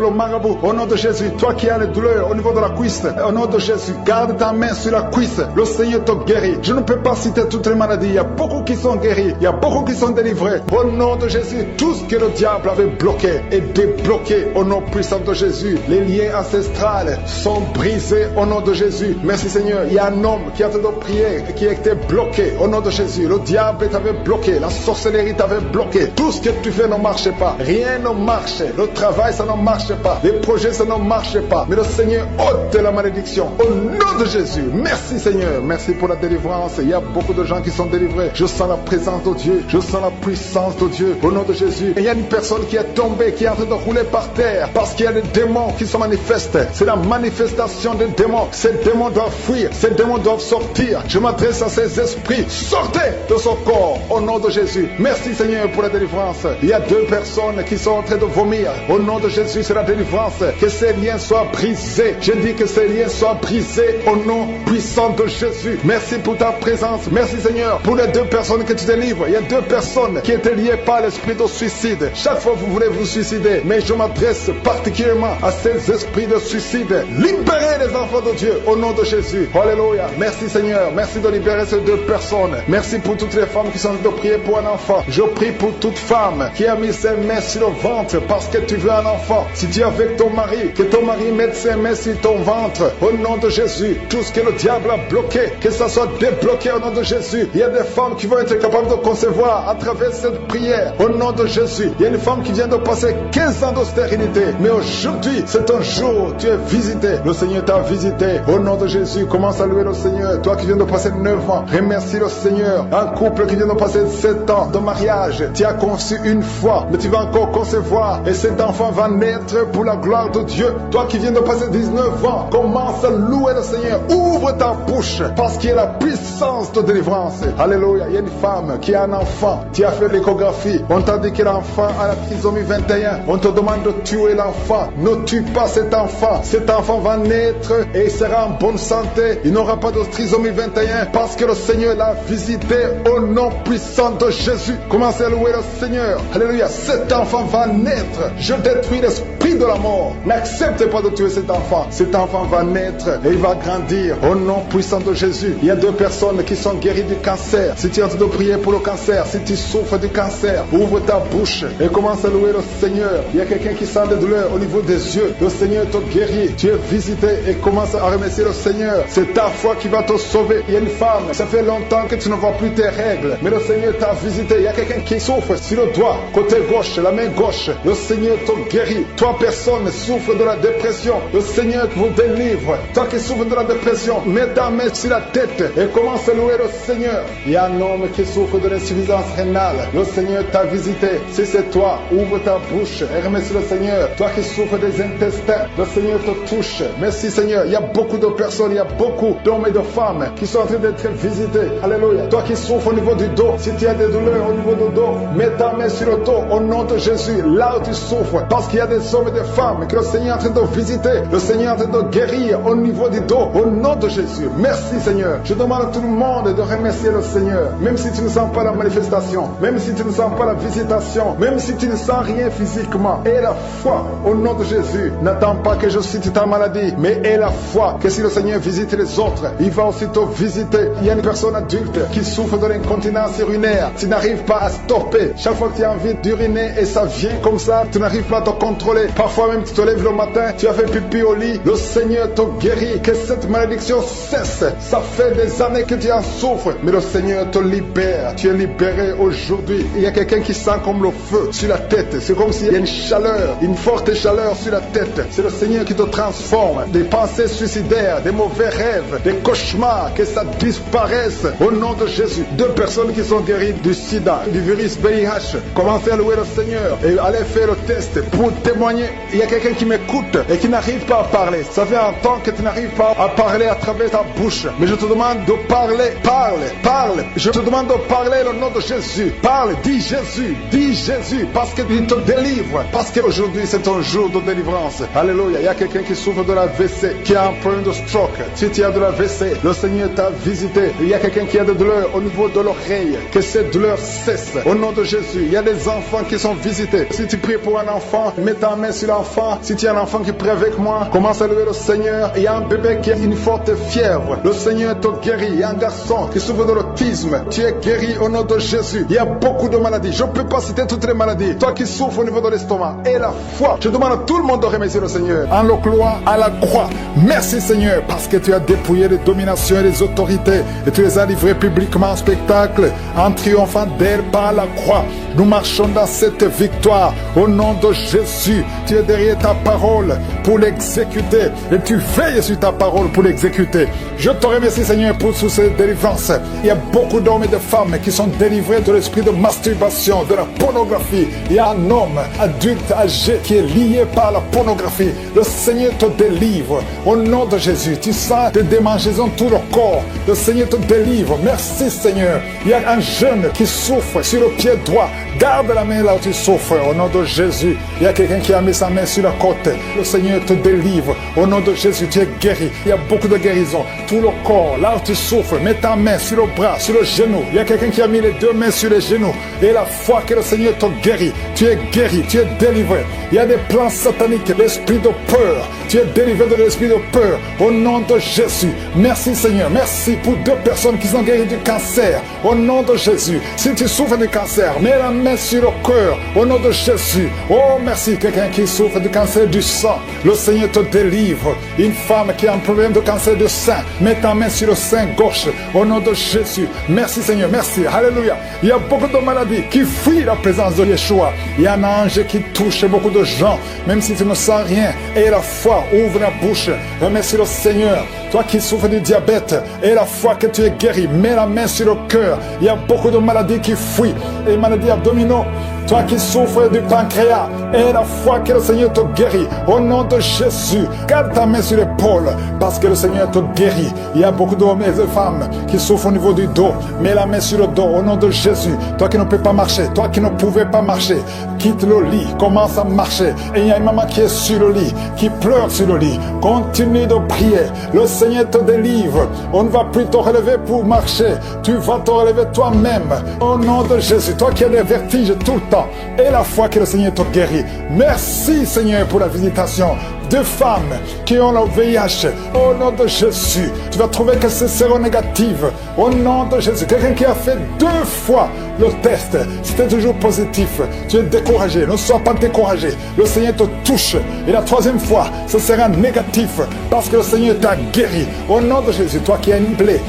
le marabout. Au nom de Jésus, toi qui as les douleurs au niveau de la cuisse, au nom de Jésus, garde ta main sur la cuisse. Le Seigneur te guérit. Je ne peux pas citer toutes les maladies. Il y a beaucoup qui sont guéris. Il y a beaucoup qui sont délivrés. Au nom de Jésus, tout ce que le diable avait bloqué est débloqué au nom puissant de Jésus. Les liens ancestrales sont brisés au nom de Jésus. Merci Seigneur. Il y a un homme qui a été prié et qui a été bloqué au nom de Jésus. Le diable t'avait bloqué. La sorcellerie t'avait bloqué. Tout ce que tu fais ne marche pas. Rien ne marche. Le travail, ça ne marche pas. pas. Les projets, ça ne marche pas. Mais le Seigneur ôte la malédiction. Au nom de Jésus. Merci Seigneur. Merci pour la délivrance. Il y a beaucoup de gens qui sont délivrés. Je sens la présence de Dieu. Je sens la puissance de Dieu. Au nom de Jésus. Et il y a une personne qui est tombée, qui est en train de rouler par terre. Parce qu'il y a des démons qui se manifestent. C'est la manifestation des démons. Ces démons doivent fuir. Ces démons doivent sortir. Je m'adresse à ces esprits. Sortez de son corps. Au nom de Jésus. Merci Seigneur pour la délivrance. Il y a 2 personnes qui sont en train de vomir. Au nom de Jésus, c'est la délivrance. Que ces liens soient brisés. Je dis que ces liens soient brisés au nom puissant de Jésus. Merci pour ta présence. Merci Seigneur pour les 2 personnes que tu délivres. Il y a 2 personnes qui étaient liées par l'esprit de suicide. Chaque fois vous voulez vous suicider. Mais je m'adresse particulièrement à ces esprits de suicide. Libérez les enfants de Dieu au nom de Jésus. Alléluia. Merci Seigneur. Merci de libérer ces 2 personnes. Merci pour toutes les femmes qui sont en train de prier pour un enfant. Je prie pour toute femme qui a mis ses mains sur le ventre parce que tu veux un enfant. Si tu es avec ton mari, que ton mari mette ses mains sur ton ventre. Au nom de Jésus, tout ce que le diable a bloqué, que ça soit débloqué au nom de Jésus. Il y a des femmes qui vont être capables de concevoir à travers cette prière. Au nom de Jésus, il y a une femme qui vient de passer 15 ans de stérilité. Mais aujourd'hui, c'est un jour, tu es visité. Le Seigneur t'a visité. Au nom de Jésus, commence à louer le Seigneur. Toi qui viens de passer 9 ans, remercie le Seigneur. Un couple qui vient de passer 7 ans de mariage, tu as conçu une fois, mais tu vas encore concevoir. Et cet enfant va naître pour la gloire de Dieu. Toi qui viens de passer 19 ans, commence à louer le Seigneur. Ouvre ta bouche, parce qu'il y a la puissance de délivrance. Alléluia. Il y a une femme qui a un enfant. Tu as fait l'échographie. On t'a dit que l'enfant a la trisomie 21. On te demande de tuer l'enfant. Ne tue pas cet enfant. Cet enfant va naître et il sera en bonne santé. Il n'aura pas de trisomie 21 parce que le Seigneur l'a visité au nom puissant de Jésus. Commencez à louer le Seigneur. Alléluia. Cet enfant va naître. Je détruis l'esprit de la mort. N'acceptez pas de tuer cet enfant. Cet enfant va naître et il va grandir au nom puissant de Jésus. Il y a 2 personnes qui sont guéries du cancer. Si tu es en train de prier pour le cancer, si tu souffres du cancer, ouvre ta bouche et commence à louer le Seigneur. Il y a quelqu'un qui sent des douleurs au niveau des yeux. Le Seigneur te guérit. Tu es visité et commence à remercier le Seigneur. C'est ta foi qui va te sauver. Il y a une femme, ça fait longtemps que tu ne vois plus tes règles, mais le Seigneur t'a visité. Il y a quelqu'un qui souffre sur le doigt, côté gauche, la main gauche. Le Seigneur te guérit. Toi, personne souffre de la dépression. Le Seigneur vous délivre. Toi qui souffres de la dépression, mets ta main sur la tête et commence à louer le Seigneur. Il y a un homme qui souffre de l'insuffisance rénale. Le Seigneur t'a visité. Si c'est toi, ouvre ta bouche et remercie le Seigneur. Toi qui souffres des intestins, le Seigneur te touche. Merci Seigneur. Il y a beaucoup de personnes, il y a beaucoup d'hommes et de femmes qui sont en train d'être visités. Alléluia. Toi qui souffres au niveau du dos, si tu as des douleurs au niveau du dos, mets ta main sur le dos au nom de Jésus. Là où tu souffres, parce qu'il y a des hommes et des femmes que le Seigneur est en train de visiter. Le Seigneur est en train de guérir au niveau du dos au nom de Jésus. Merci Seigneur. Je demande à tout le monde de remercier le Seigneur. Même si tu ne sens pas la manifestation, même si tu ne sens pas la visitation, même si tu ne sens rien physiquement, aie la foi au nom de Jésus. N'attends pas que je cite ta maladie, mais aie la foi que si le Seigneur visite les autres, il va aussi te visiter. Il y a une personne adulte qui souffre de l'incontinence urinaire. Tu n'arrives pas à stopper. Chaque fois que tu as envie d'uriner et ça vient comme ça, tu n'arrives pas à te contrôler. Parfois même tu te lèves le matin, tu as fait pipi au lit, le Seigneur te guérit. Que cette malédiction cesse. Ça fait des années que tu en souffres, mais le Seigneur te libère. Tu es libéré aujourd'hui. Il y a quelqu'un qui sent comme le feu sur la tête. C'est comme s'il y a une chaleur, une forte chaleur sur la tête. C'est le Seigneur qui te transforme. Des pensées suicidaires, des mauvais rêves, des cauchemars, que ça disparaisse au nom de Jésus. 2 personnes qui sont guéries du sida, du virus VIH. Commencez à louer le Seigneur et allez faire le test pour témoigner. Il y a quelqu'un qui m'écoute et qui n'arrive pas à parler. Ça fait un temps que tu n'arrives pas à parler à travers ta bouche. Mais je te demande de parler. Parle. Je te demande de parler le nom de Jésus. Parle, dis Jésus, parce qu'il te délivre. Parce qu'aujourd'hui c'est un jour de délivrance. Alléluia. Il y a quelqu'un qui souffre de la WC, qui a un problème de stroke. Si tu as de la WC, le Seigneur t'a visité. Il y a quelqu'un qui a des douleurs au niveau de l'oreille. Que ces douleurs cessent. Au nom de Jésus. Il y a des enfants qui sont visités. Si tu pries pour un enfant, mets ta main sur l'enfant. Si tu as un enfant qui prie avec moi, commence à louer le Seigneur. Il y a un bébé qui a une forte fièvre. Le Seigneur te guérit. Il y a un garçon qui souffre de l'autisme. Tu es guéri au nom de Jésus. Il y a beaucoup de maladies. Je ne peux pas citer toutes les maladies. Toi qui souffres au niveau de l'estomac et la foi, je demande à tout le monde de remercier le Seigneur. En le clouant à la croix. Merci Seigneur parce que tu as dépouillé les dominations et les autorités et tu les as livrées publiquement en spectacle en triomphant d'elles par la croix. Nous marchons dans cette victoire au nom de Jésus. Tu es derrière ta parole pour l'exécuter et tu veilles sur ta parole pour l'exécuter. Je te remercie, Seigneur, pour toutes ces délivrances. Il y a beaucoup d'hommes et de femmes qui sont délivrés de l'esprit de masturbation, de la pornographie. Il y a un homme adulte âgé qui est lié par la pornographie. Le Seigneur te délivre au nom de Jésus. Tu sens des démangeaisons tout le corps. Le Seigneur te délivre. Merci, Seigneur. Il y a un jeune qui souffre sur le pied droit. Garde la main là où tu souffres au nom de Jésus. Il y a quelqu'un qui a mis sa main sur la côte. Le Seigneur te délivre au nom de Jésus. Tu es guéri. Il y a beaucoup de guérison. Tout le corps, là où tu souffres, mets ta main sur le bras, sur le genou. Il y a quelqu'un qui a mis les deux mains sur les genoux. Et la foi que le Seigneur te guérit, tu es guéri, tu es délivré. Il y a des plans sataniques, l'esprit de peur. Tu es délivré de l'esprit de peur au nom de Jésus. Merci, Seigneur. Merci pour 2 personnes qui sont guéries du cancer au nom de Jésus. Si tu souffres du cancer, mets la main sur le cœur au nom de Jésus. Oh, merci. Quelqu'un qui souffre du cancer du sang, le Seigneur te délivre. Une femme qui a un problème de cancer du sein, mets ta main sur le sein gauche au nom de Jésus. Merci, Seigneur. Merci. Alléluia. Il y a beaucoup de maladies qui fuient la présence de Yeshua. Il y a un ange qui touche beaucoup de gens, même si tu ne sens rien. Et la foi, ouvre la bouche. Remercie le Seigneur. Toi qui souffres du diabète, et la foi que tu es guéri, mets la main sur le cœur. Il y a beaucoup de maladies qui fuient, et maladies abdominaux. Toi qui souffres du pancréas, et la foi que le Seigneur te guérit, au nom de Jésus, garde ta main sur l'épaule, parce que le Seigneur te guérit. Il y a beaucoup d'hommes et de femmes qui souffrent au niveau du dos. Mets la main sur le dos, au nom de Jésus. Toi qui ne peux pas marcher, toi qui ne pouvais pas marcher, quitte le lit, commence à marcher. Et il y a une maman qui est sur le lit, qui pleure sur le lit. Continue de prier. Le Seigneur te délivre. On ne va plus te relever pour marcher. Tu vas te relever toi-même. Au nom de Jésus. Toi qui as des vertiges tout le temps. Et la foi que le Seigneur te guérit. Merci, Seigneur, pour la visitation de femmes qui ont le VIH. Au nom de Jésus. Tu vas trouver que c'est séronégative. Au nom de Jésus. Quelqu'un qui a fait 2 fois le test, c'était toujours positif. Tu es découragé. Ne sois pas découragé. Le Seigneur te touche. Et la 3e fois, ce sera négatif. Parce que le Seigneur t'a guéri. Au nom de Jésus. Toi qui as une plaie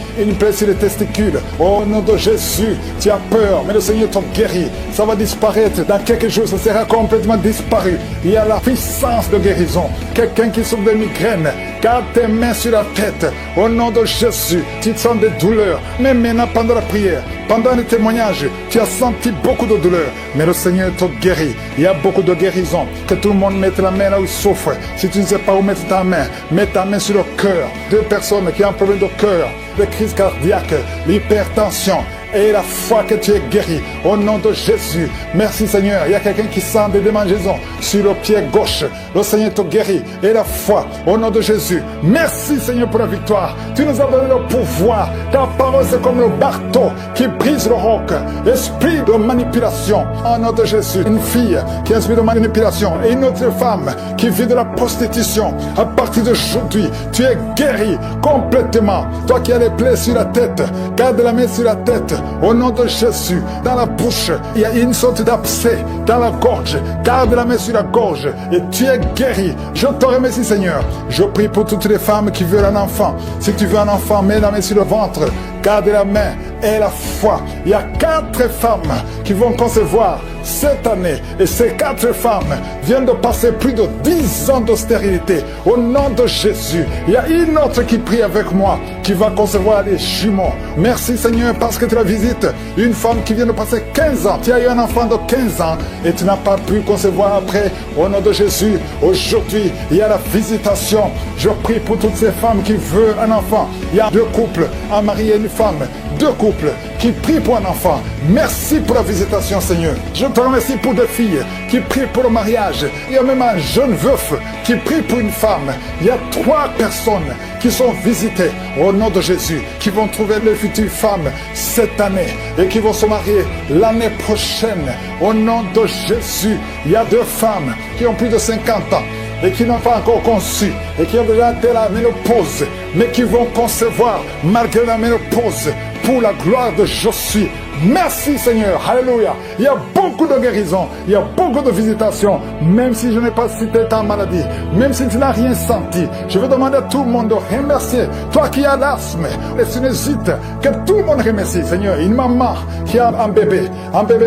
sur les testicules. Au nom de Jésus. Tu as peur. Mais le Seigneur te guérit. Ça va disparaître. Dans quelques jours, ça sera complètement disparu. Il y a la puissance de guérison. Quelqu'un qui souffre de migraine, garde tes mains sur la tête. Au nom de Jésus, tu sens des douleurs. Mais maintenant, pendant la prière, pendant le témoignage, tu as senti beaucoup de douleurs. Mais le Seigneur te guérit. Il y a beaucoup de guérison. Que tout le monde mette la main là où il souffre. Si tu ne sais pas où mettre ta main, mets ta main sur le cœur. 2 personnes qui ont un problème de cœur, de crise cardiaque, l'hypertension. Et la foi que tu es guéri au nom de Jésus. Merci, Seigneur. Il y a quelqu'un qui sent des démangeaisons sur le pied gauche. Le Seigneur te guérit. Et la foi au nom de Jésus. Merci, Seigneur, pour la victoire. Tu nous as donné le pouvoir. Ta parole, c'est comme le marteau qui brise le roc. Esprit de manipulation. Au nom de Jésus. Une fille qui a un esprit de manipulation. Et une autre femme qui vit de la prostitution. À partir d'aujourd'hui, tu es guéri complètement. Toi qui as les plaies sur la tête, garde la main sur la tête. Au nom de Jésus, dans la bouche, il y a une sorte d'abcès dans la gorge. Garde la main sur la gorge et tu es guéri. Je te remercie, Seigneur. Je prie pour toutes les femmes qui veulent un enfant. Si tu veux un enfant, mets la main sur le ventre. Garde la main et la foi. Il y a 4 femmes qui vont concevoir cette année. Et ces 4 femmes viennent de passer plus de 10 ans de stérilité. Au nom de Jésus, il y a une autre qui prie avec moi, qui va concevoir les jumeaux. Merci, Seigneur, parce que tu la visites. Une femme qui vient de passer 15 ans. Tu as eu un enfant de 15 ans et tu n'as pas pu concevoir après. Au nom de Jésus, aujourd'hui, il y a la visitation. Je prie pour toutes ces femmes qui veulent un enfant. Il y a 2 couples, un mari et une femme. 2 couples qui prient pour un enfant. Merci pour la visitation, Seigneur. Je te remercie pour 2 filles qui prient pour le mariage. Il y a même un jeune veuf qui prie pour une femme. Il y a 3 personnes qui sont visitées au nom de Jésus, qui vont trouver leur future femme cette année et qui vont se marier l'année prochaine. Au nom de Jésus, il y a 2 femmes qui ont plus de 50 ans et qui n'ont pas encore conçu et qui ont déjà été la ménopause, mais qui vont concevoir malgré la ménopause pour la gloire de Je suis. Merci Seigneur. Alléluia. Il y a beaucoup de guérisons, il y a beaucoup de visitations. Même si je n'ai pas cité ta maladie, même si tu n'as rien senti, je veux demander à tout le monde de remercier. Toi qui as l'asthme, les sinusites, que tout le monde remercie Seigneur. Une maman qui a un bébé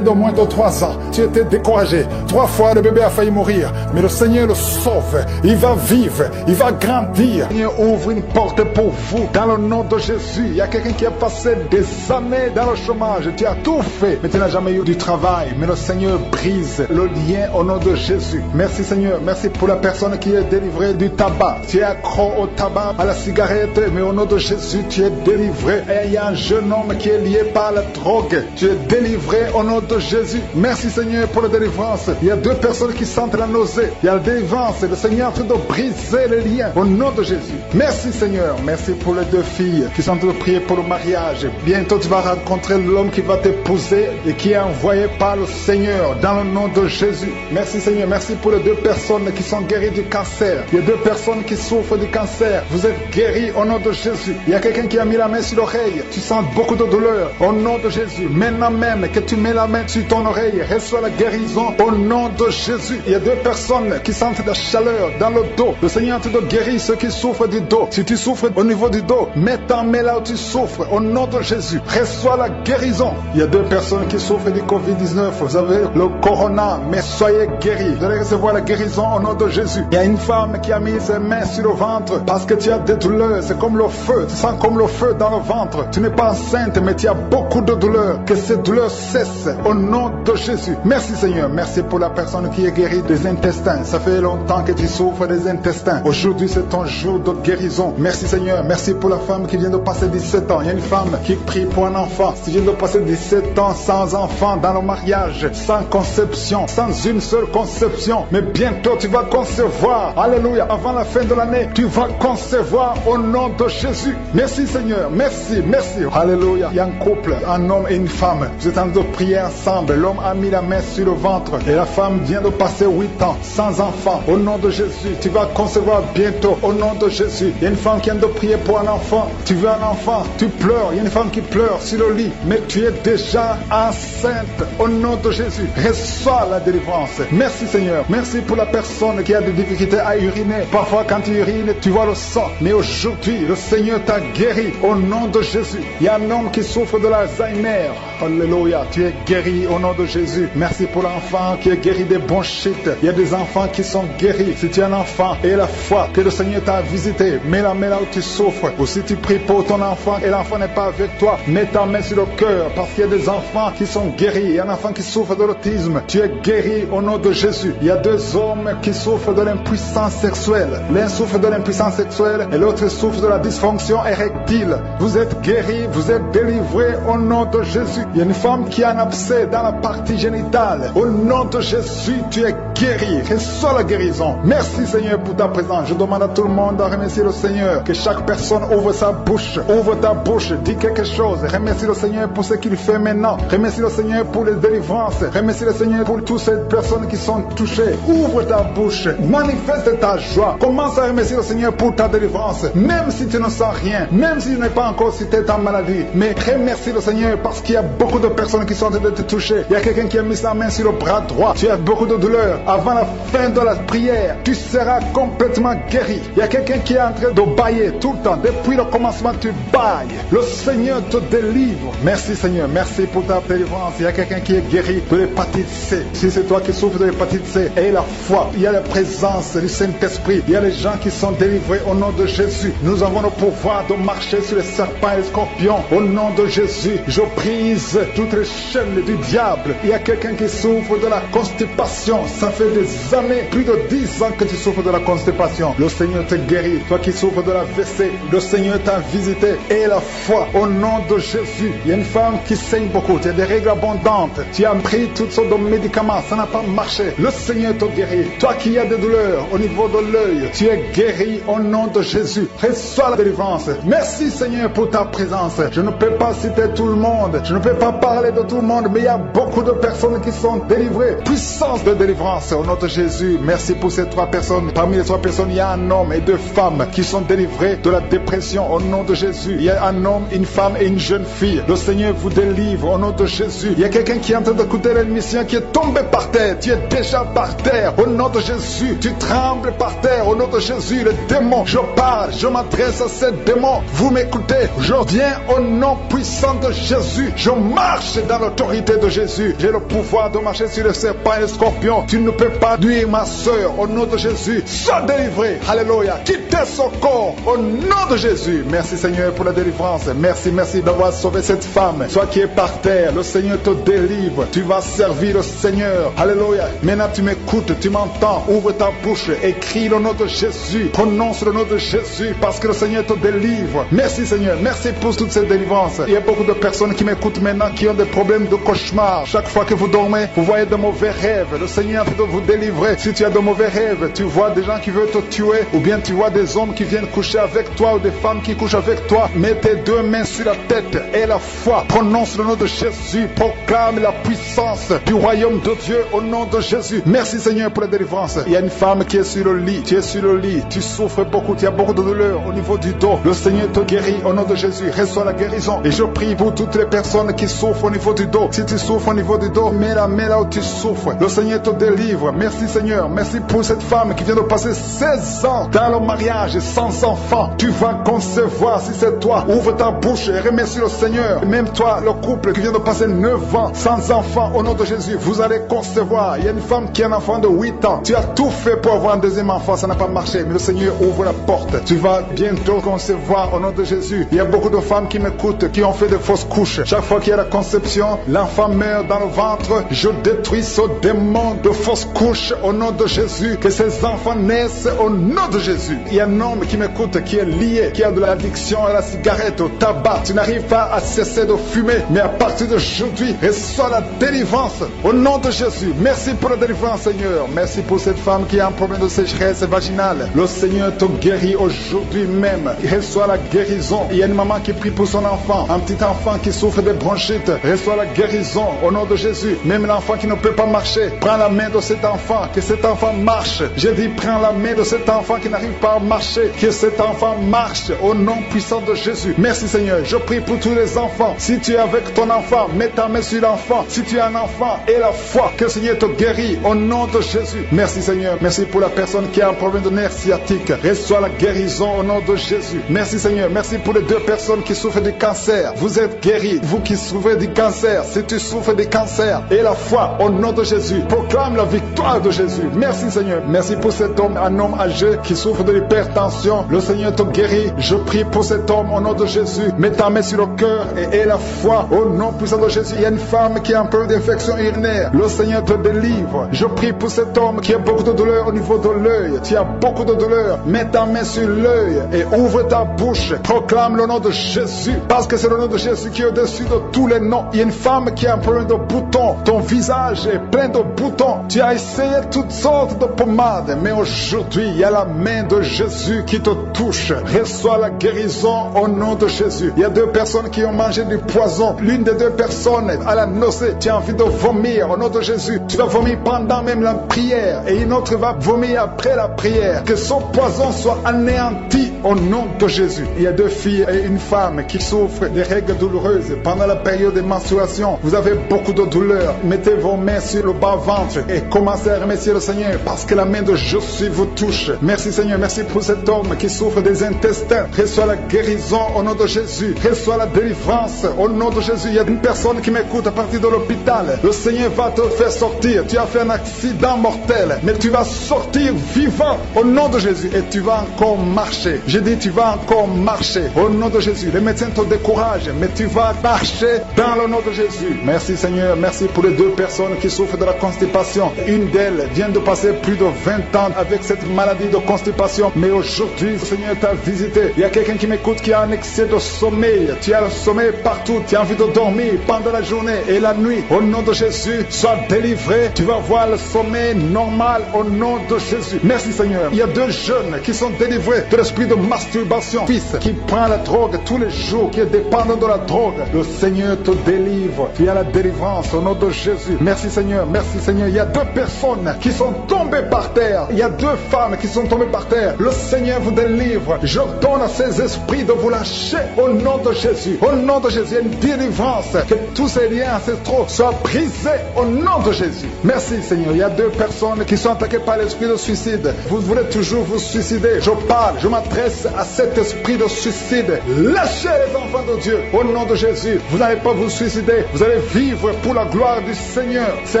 de moins de 3 ans, tu étais découragé. 3 fois le bébé a failli mourir, mais le Seigneur le sauve. Il va vivre, il va grandir. Seigneur ouvre une porte pour vous dans le nom de Jésus. Il y a quelqu'un qui a passé des années dans le chômage, tu as tout fait, mais tu n'as jamais eu du travail. Mais le Seigneur brise le lien au nom de Jésus. Merci Seigneur, merci pour la personne qui est délivrée du tabac. Tu es accro au tabac, à la cigarette, mais au nom de Jésus, tu es délivré. Et il y a un jeune homme qui est lié par la drogue. Tu es délivré au nom de Jésus. Merci Seigneur pour la délivrance. Il y a 2 personnes qui sentent la nausée. Il y a la délivrance. Le Seigneur est en train de briser les liens au nom de Jésus. Merci Seigneur. Merci pour les 2 filles qui sont en train de prier pour le mariage. Bientôt tu vas rencontrer l'homme qui va t'épouser et qui est envoyé par le Seigneur dans le nom de Jésus. Merci Seigneur. Merci pour les 2 personnes qui sont guéries du cancer. Il y a 2 personnes qui souffrent du cancer. Vous êtes guéris au nom de Jésus. Il y a quelqu'un qui a mis la main sur l'oreille. Tu sens beaucoup de douleur au nom de Jésus. Maintenant même que tu mets la main sur ton oreille, reçois la guérison au nom de Jésus. Il y a 2 personnes qui sentent de la chaleur dans le dos. Le Seigneur te guérit ceux qui souffrent du dos. Si tu souffres au niveau du dos, mets ta main là où tu souffres au nom de Jésus. Reçois la guérison. Il y a 2 personnes qui souffrent du Covid-19. Vous avez le corona, mais soyez guéris. Vous allez recevoir la guérison au nom de Jésus. Il y a une femme qui a mis ses mains sur le ventre parce que tu as des douleurs. C'est comme le feu. Tu sens comme le feu dans le ventre. Tu n'es pas enceinte, mais tu as beaucoup de douleurs. Que ces douleurs cessent au nom de Jésus. Merci Seigneur. Merci pour la personne qui est guérie des intestins. Ça fait longtemps que tu souffres des intestins. Aujourd'hui, c'est ton jour de guérison. Merci Seigneur. Merci pour la femme qui vient de passer 17 ans. Il y a une femme qui prie pour un enfant. Tu viens de passer 17 ans sans enfant dans le mariage, sans conception, sans une seule conception. Mais bientôt, tu vas concevoir. Alléluia. Avant la fin de l'année, tu vas concevoir au nom de Jésus. Merci Seigneur. Merci, merci. Alléluia. Il y a un couple, un homme et une femme. Vous êtes en train de prier ensemble. L'homme a mis la main sur le ventre et la femme vient de passer 8 ans sans enfant. Au nom de Jésus, tu vas concevoir bientôt. Au nom de Jésus. Il y a une femme qui vient de prier pour un enfant. Tu veux un enfant, tu pleures. Il y a une femme qui pleure sur le lit, mais tu es déjà enceinte. Au nom de Jésus, reçois la délivrance. Merci Seigneur. Merci pour la personne qui a des difficultés à uriner. Parfois quand tu urines, tu vois le sang. Mais aujourd'hui, le Seigneur t'a guéri. Au nom de Jésus. Il y a un homme qui souffre de l'Alzheimer. Alléluia. Tu es guéri au nom de Jésus. Merci pour l'enfant qui est guéri des bronchites. Il y a des enfants qui sont guéris. Si tu es un enfant et la foi que le Seigneur t'a visité, mets la main là où tu souffres. Ou si tu pries pour ton enfant et l'enfant n'est pas avec toi, mets ta main sur le cœur parce qu'il y a des enfants qui sont guéris. Il y a un enfant qui souffre de l'autisme. Tu es guéri au nom de Jésus. Il y a 2 hommes qui souffrent de l'impuissance sexuelle. L'un souffre de l'impuissance sexuelle et l'autre souffre de la dysfonction érectile. Vous êtes guéris, vous êtes délivrés au nom de Jésus. Il y a une femme qui a un abcès dans la partie génitale. Au nom de Jésus, tu es guéri. Reçois la guérison. Merci Seigneur pour ta présence. Je demande à tout le monde de remercier le Seigneur. Que chaque personne ouvre sa bouche. Ouvre ta bouche. Dis quelque chose. Remercie le Seigneur pour ce qu'il fait maintenant. Remercie le Seigneur pour les délivrances. Remercie le Seigneur pour toutes ces personnes qui sont touchées. Ouvre ta bouche. Manifeste ta joie. Commence à remercier le Seigneur pour ta délivrance. Même si tu ne sens rien. Même si tu n'es pas encore cité ta maladie. Mais remercie le Seigneur parce qu'il y a beaucoup de personnes qui sont en train de te toucher. Il y a quelqu'un qui a mis sa main sur le bras droit. Tu as beaucoup de douleur. Avant la fin de la prière, tu seras complètement guéri. Il y a quelqu'un qui est en train de bailler tout le temps. Depuis le commencement, tu bailles. Le Seigneur te délivre. Merci Seigneur. Merci pour ta délivrance. Il y a quelqu'un qui est guéri de l'hépatite C. Si c'est toi qui souffres de l'hépatite C, aie la foi. Il y a la présence du Saint-Esprit. Il y a les gens qui sont délivrés au nom de Jésus. Nous avons le pouvoir de marcher sur les serpents et les scorpions. Au nom de Jésus, je brise toutes les chaînes du diable. Il y a quelqu'un qui souffre de la constipation. Ça fait des années, plus de 10 ans que tu souffres de la constipation. Le Seigneur te guérit. Toi qui souffres de la WC, le Seigneur t'a visité. Et la foi au nom de Jésus. Il y a une femme qui saigne beaucoup. Tu as des règles abondantes. Tu as pris toutes sortes de médicaments. Ça n'a pas marché. Le Seigneur te guérit. Toi qui as des douleurs au niveau de l'œil, tu es guéri au nom de Jésus. Reçois la délivrance. Merci Seigneur pour ta présence. Je ne peux pas citer tout le monde. Je ne peux pas parler de tout le monde, mais il y a beaucoup de personnes qui sont délivrées. Puissance de délivrance délivrance au nom de Jésus. Merci pour ces 3 personnes. Parmi les 3 personnes, il y a un homme et 2 femmes qui sont délivrés de la dépression au nom de Jésus. Il y a un homme, une femme et une jeune fille. Le Seigneur vous délivre au nom de Jésus. Il y a quelqu'un qui est en train d'écouter l'émission qui est tombé par terre. Tu es déjà par terre au nom de Jésus. Tu trembles par terre au nom de Jésus. Le démon, je parle, je m'adresse à ces démons. Vous m'écoutez, je viens au nom puissant de Jésus. Je marche dans l'autorité de Jésus. J'ai le pouvoir de marcher sur les serpents et les scorpions. Tu ne peux pas nuire ma soeur au nom de Jésus. Sois délivré. Alléluia. Quittez son corps au nom de Jésus. Merci Seigneur pour la délivrance. Merci d'avoir sauvé cette femme. Toi qui es par terre, le Seigneur te délivre. Tu vas servir le Seigneur. Alléluia. Maintenant tu m'écoutes, tu m'entends. Ouvre ta bouche et crie le nom de Jésus. Prononce le nom de Jésus parce que le Seigneur te délivre. Merci Seigneur. Merci pour toute cette délivrance. Il y a beaucoup de personnes qui m'écoutent maintenant qui ont des problèmes de cauchemar. Chaque fois que vous dormez, vous voyez de mauvais rêves. Le Seigneur est en train de vous délivrer. Si tu as de mauvais rêves, tu vois des gens qui veulent te tuer ou bien tu vois des hommes qui viennent coucher avec toi ou des femmes qui couchent avec toi. Mets tes 2 mains sur la tête et la foi. Prononce le nom de Jésus. Proclame la puissance du royaume de Dieu au nom de Jésus. Merci Seigneur pour la délivrance. Il y a une femme qui est sur le lit. Tu es sur le lit. Tu souffres beaucoup. Tu as beaucoup de douleur au niveau du dos. Le Seigneur te guérit au nom de Jésus. Reçois la guérison. Et je prie pour toutes les personnes qui souffrent au niveau du dos. Si tu souffres au niveau du dos, mets la main là où tu souffres. Le Seigneur te délivre. Merci Seigneur. Merci pour cette femme qui vient de passer 16 ans dans le mariage sans enfant. Tu vas concevoir si c'est toi. Ouvre ta bouche et remercie le Seigneur. Même toi, le couple qui vient de passer 9 ans sans enfant, au nom de Jésus, vous allez concevoir. Il y a une femme qui a un enfant de 8 ans. Tu as tout fait pour avoir un deuxième enfant, ça n'a pas marché. Mais le Seigneur ouvre la porte. Tu vas bientôt concevoir au nom de Jésus. Il y a beaucoup de femmes qui m'écoutent, qui ont fait de fausses couches. Chaque fois qu'il y a la conception, l'enfant meurt dans le ventre. Je détruis ce démon de fausses couches au nom de Jésus. Que ces enfants naissent au nom de Jésus. Il y a un homme qui m'écoute, qui est lié, qui a de l'addiction à la cigarette, au tabac. Tu n'arrives pas à cesser de fumer, mais à partir d'aujourd'hui, reçois la délivrance au nom de Jésus. Merci pour la délivrance, Seigneur. Merci pour cette femme qui a un problème de sécheresse vaginale. Le Seigneur te guérit aujourd'hui même. Reçois la guérison. Il y a une maman qui prie pour son enfant, un petit enfant qui souffre de bronchite. Reçois la guérison au nom de Jésus. Même l'enfant qui ne peut pas marcher, prends la main de cet enfant, que cet enfant marche. Je dis, prends la main de cet enfant qui n'arrive pas à marcher, que cet enfant marche au nom puissant de Jésus. Merci Seigneur. Je prie pour tous les enfants. Si tu es avec ton enfant, mets ta main sur l'enfant. Si tu es un enfant, et la foi, que le Seigneur te guérit au nom de Jésus. Merci Seigneur. Merci pour la personne qui a un problème de nerf sciatique. Reçois la guérison au nom de Jésus. Merci Seigneur. Merci pour les 2 personnes qui souffrent du cancer. Vous êtes guéris. Vous qui souffrez du cancer, si tu souffres du cancer, et la foi au nom de Jésus. Proclame la victoire de Jésus. Merci Seigneur. Merci pour cet homme, un homme âgé qui souffre de l'hypertension. Le Seigneur te guérit. Je prie pour cet homme au nom de Jésus. Mets ta main sur le cœur et la foi au nom puissant de Jésus. Il y a une femme qui a un peu d'infection urinaire. Le Seigneur te délivre. Je prie pour cet homme qui a beaucoup de douleur au niveau de l'œil. Tu as beaucoup de douleur. Mets ta main sur l'œil et ouvre ta bouche. Proclame le nom de Jésus. Parce que c'est le nom de Jésus qui est au-dessus de tous les noms. Il y a une femme qui a un problème de boutons. Ton visage est plein de boutons. Tu as essayé toutes sortes de pommades. Mais aujourd'hui, il y a la main de Jésus qui te touche. Reçois la guérison au nom de Jésus. Il y a 2 personnes qui ont mangé du poison. L'une des 2 personnes à la nausée. Tu as envie de vomir au nom de Jésus. Tu vas vomir pendant même la prière. Et une autre va vomir après la prière. Que son poison soit anéanti au nom de Jésus. Il y a 2 filles et une femme qui souffrent des règles douloureuses pendant la période de menstruation. Vous avez beaucoup de douleur. Mettez vos mains sur le bas-ventre et commencez à remercier le Seigneur parce que la main de Jésus vous touche. Merci Seigneur. Merci pour cet homme qui souffre des intestins. Reçois la guérison au nom de Jésus. Reçois la délivrance au nom de Jésus. Il y a une personne qui m'écoute à partir de l'hôpital. Le Seigneur va te faire sortir. Tu as fait un accident mortel, mais tu vas sortir vivant au nom de Jésus et tu vas encore marcher. Je dis tu vas encore marcher au nom de Jésus. Les médecins te découragent, mais tu vas marcher dans le nom de Jésus. Merci Seigneur. Merci pour les 2 personnes qui souffrent de la constipation. Une d'elles vient de passer plus de 20 ans avec cette maladie de constipation, mais aujourd'hui le Seigneur t'a visité. Il y a quelqu'un qui m'écoute qui a un excès de sommeil. Tu as le sommeil partout. Tu as envie de dormir pendant la journée et la nuit. Au nom de Jésus, sois délivré. Tu vas voir le sommeil normal au nom de Jésus. Merci Seigneur. Il y a 2 jeunes qui sont délivrés de l'esprit de masturbation. Fils qui prend la drogue tous les jours, qui est dépendant de la drogue. Le Seigneur te délivre. Tu as la délivrance au nom de Jésus. Merci Seigneur. Merci Seigneur. Il y a 2 personnes qui sont tombées par terre. Il y a 2 femmes qui sont tombées par terre. Le Seigneur vous délivre. Je donne à ces esprits de vous lâcher au nom de Jésus. Au nom de Jésus, il y a une délivrance. Que tous ces liens ancestraux soient brisés au nom de Jésus. Merci Seigneur. Il y a 2 personnes qui sont attaquées par l'esprit de suicide. Vous voulez toujours vous suicider. Je m'adresse à cet esprit de suicide. Lâchez les enfants de Dieu au nom de Jésus. Vous n'allez pas vous suicider. Vous allez vivre pour la gloire du Seigneur. C'est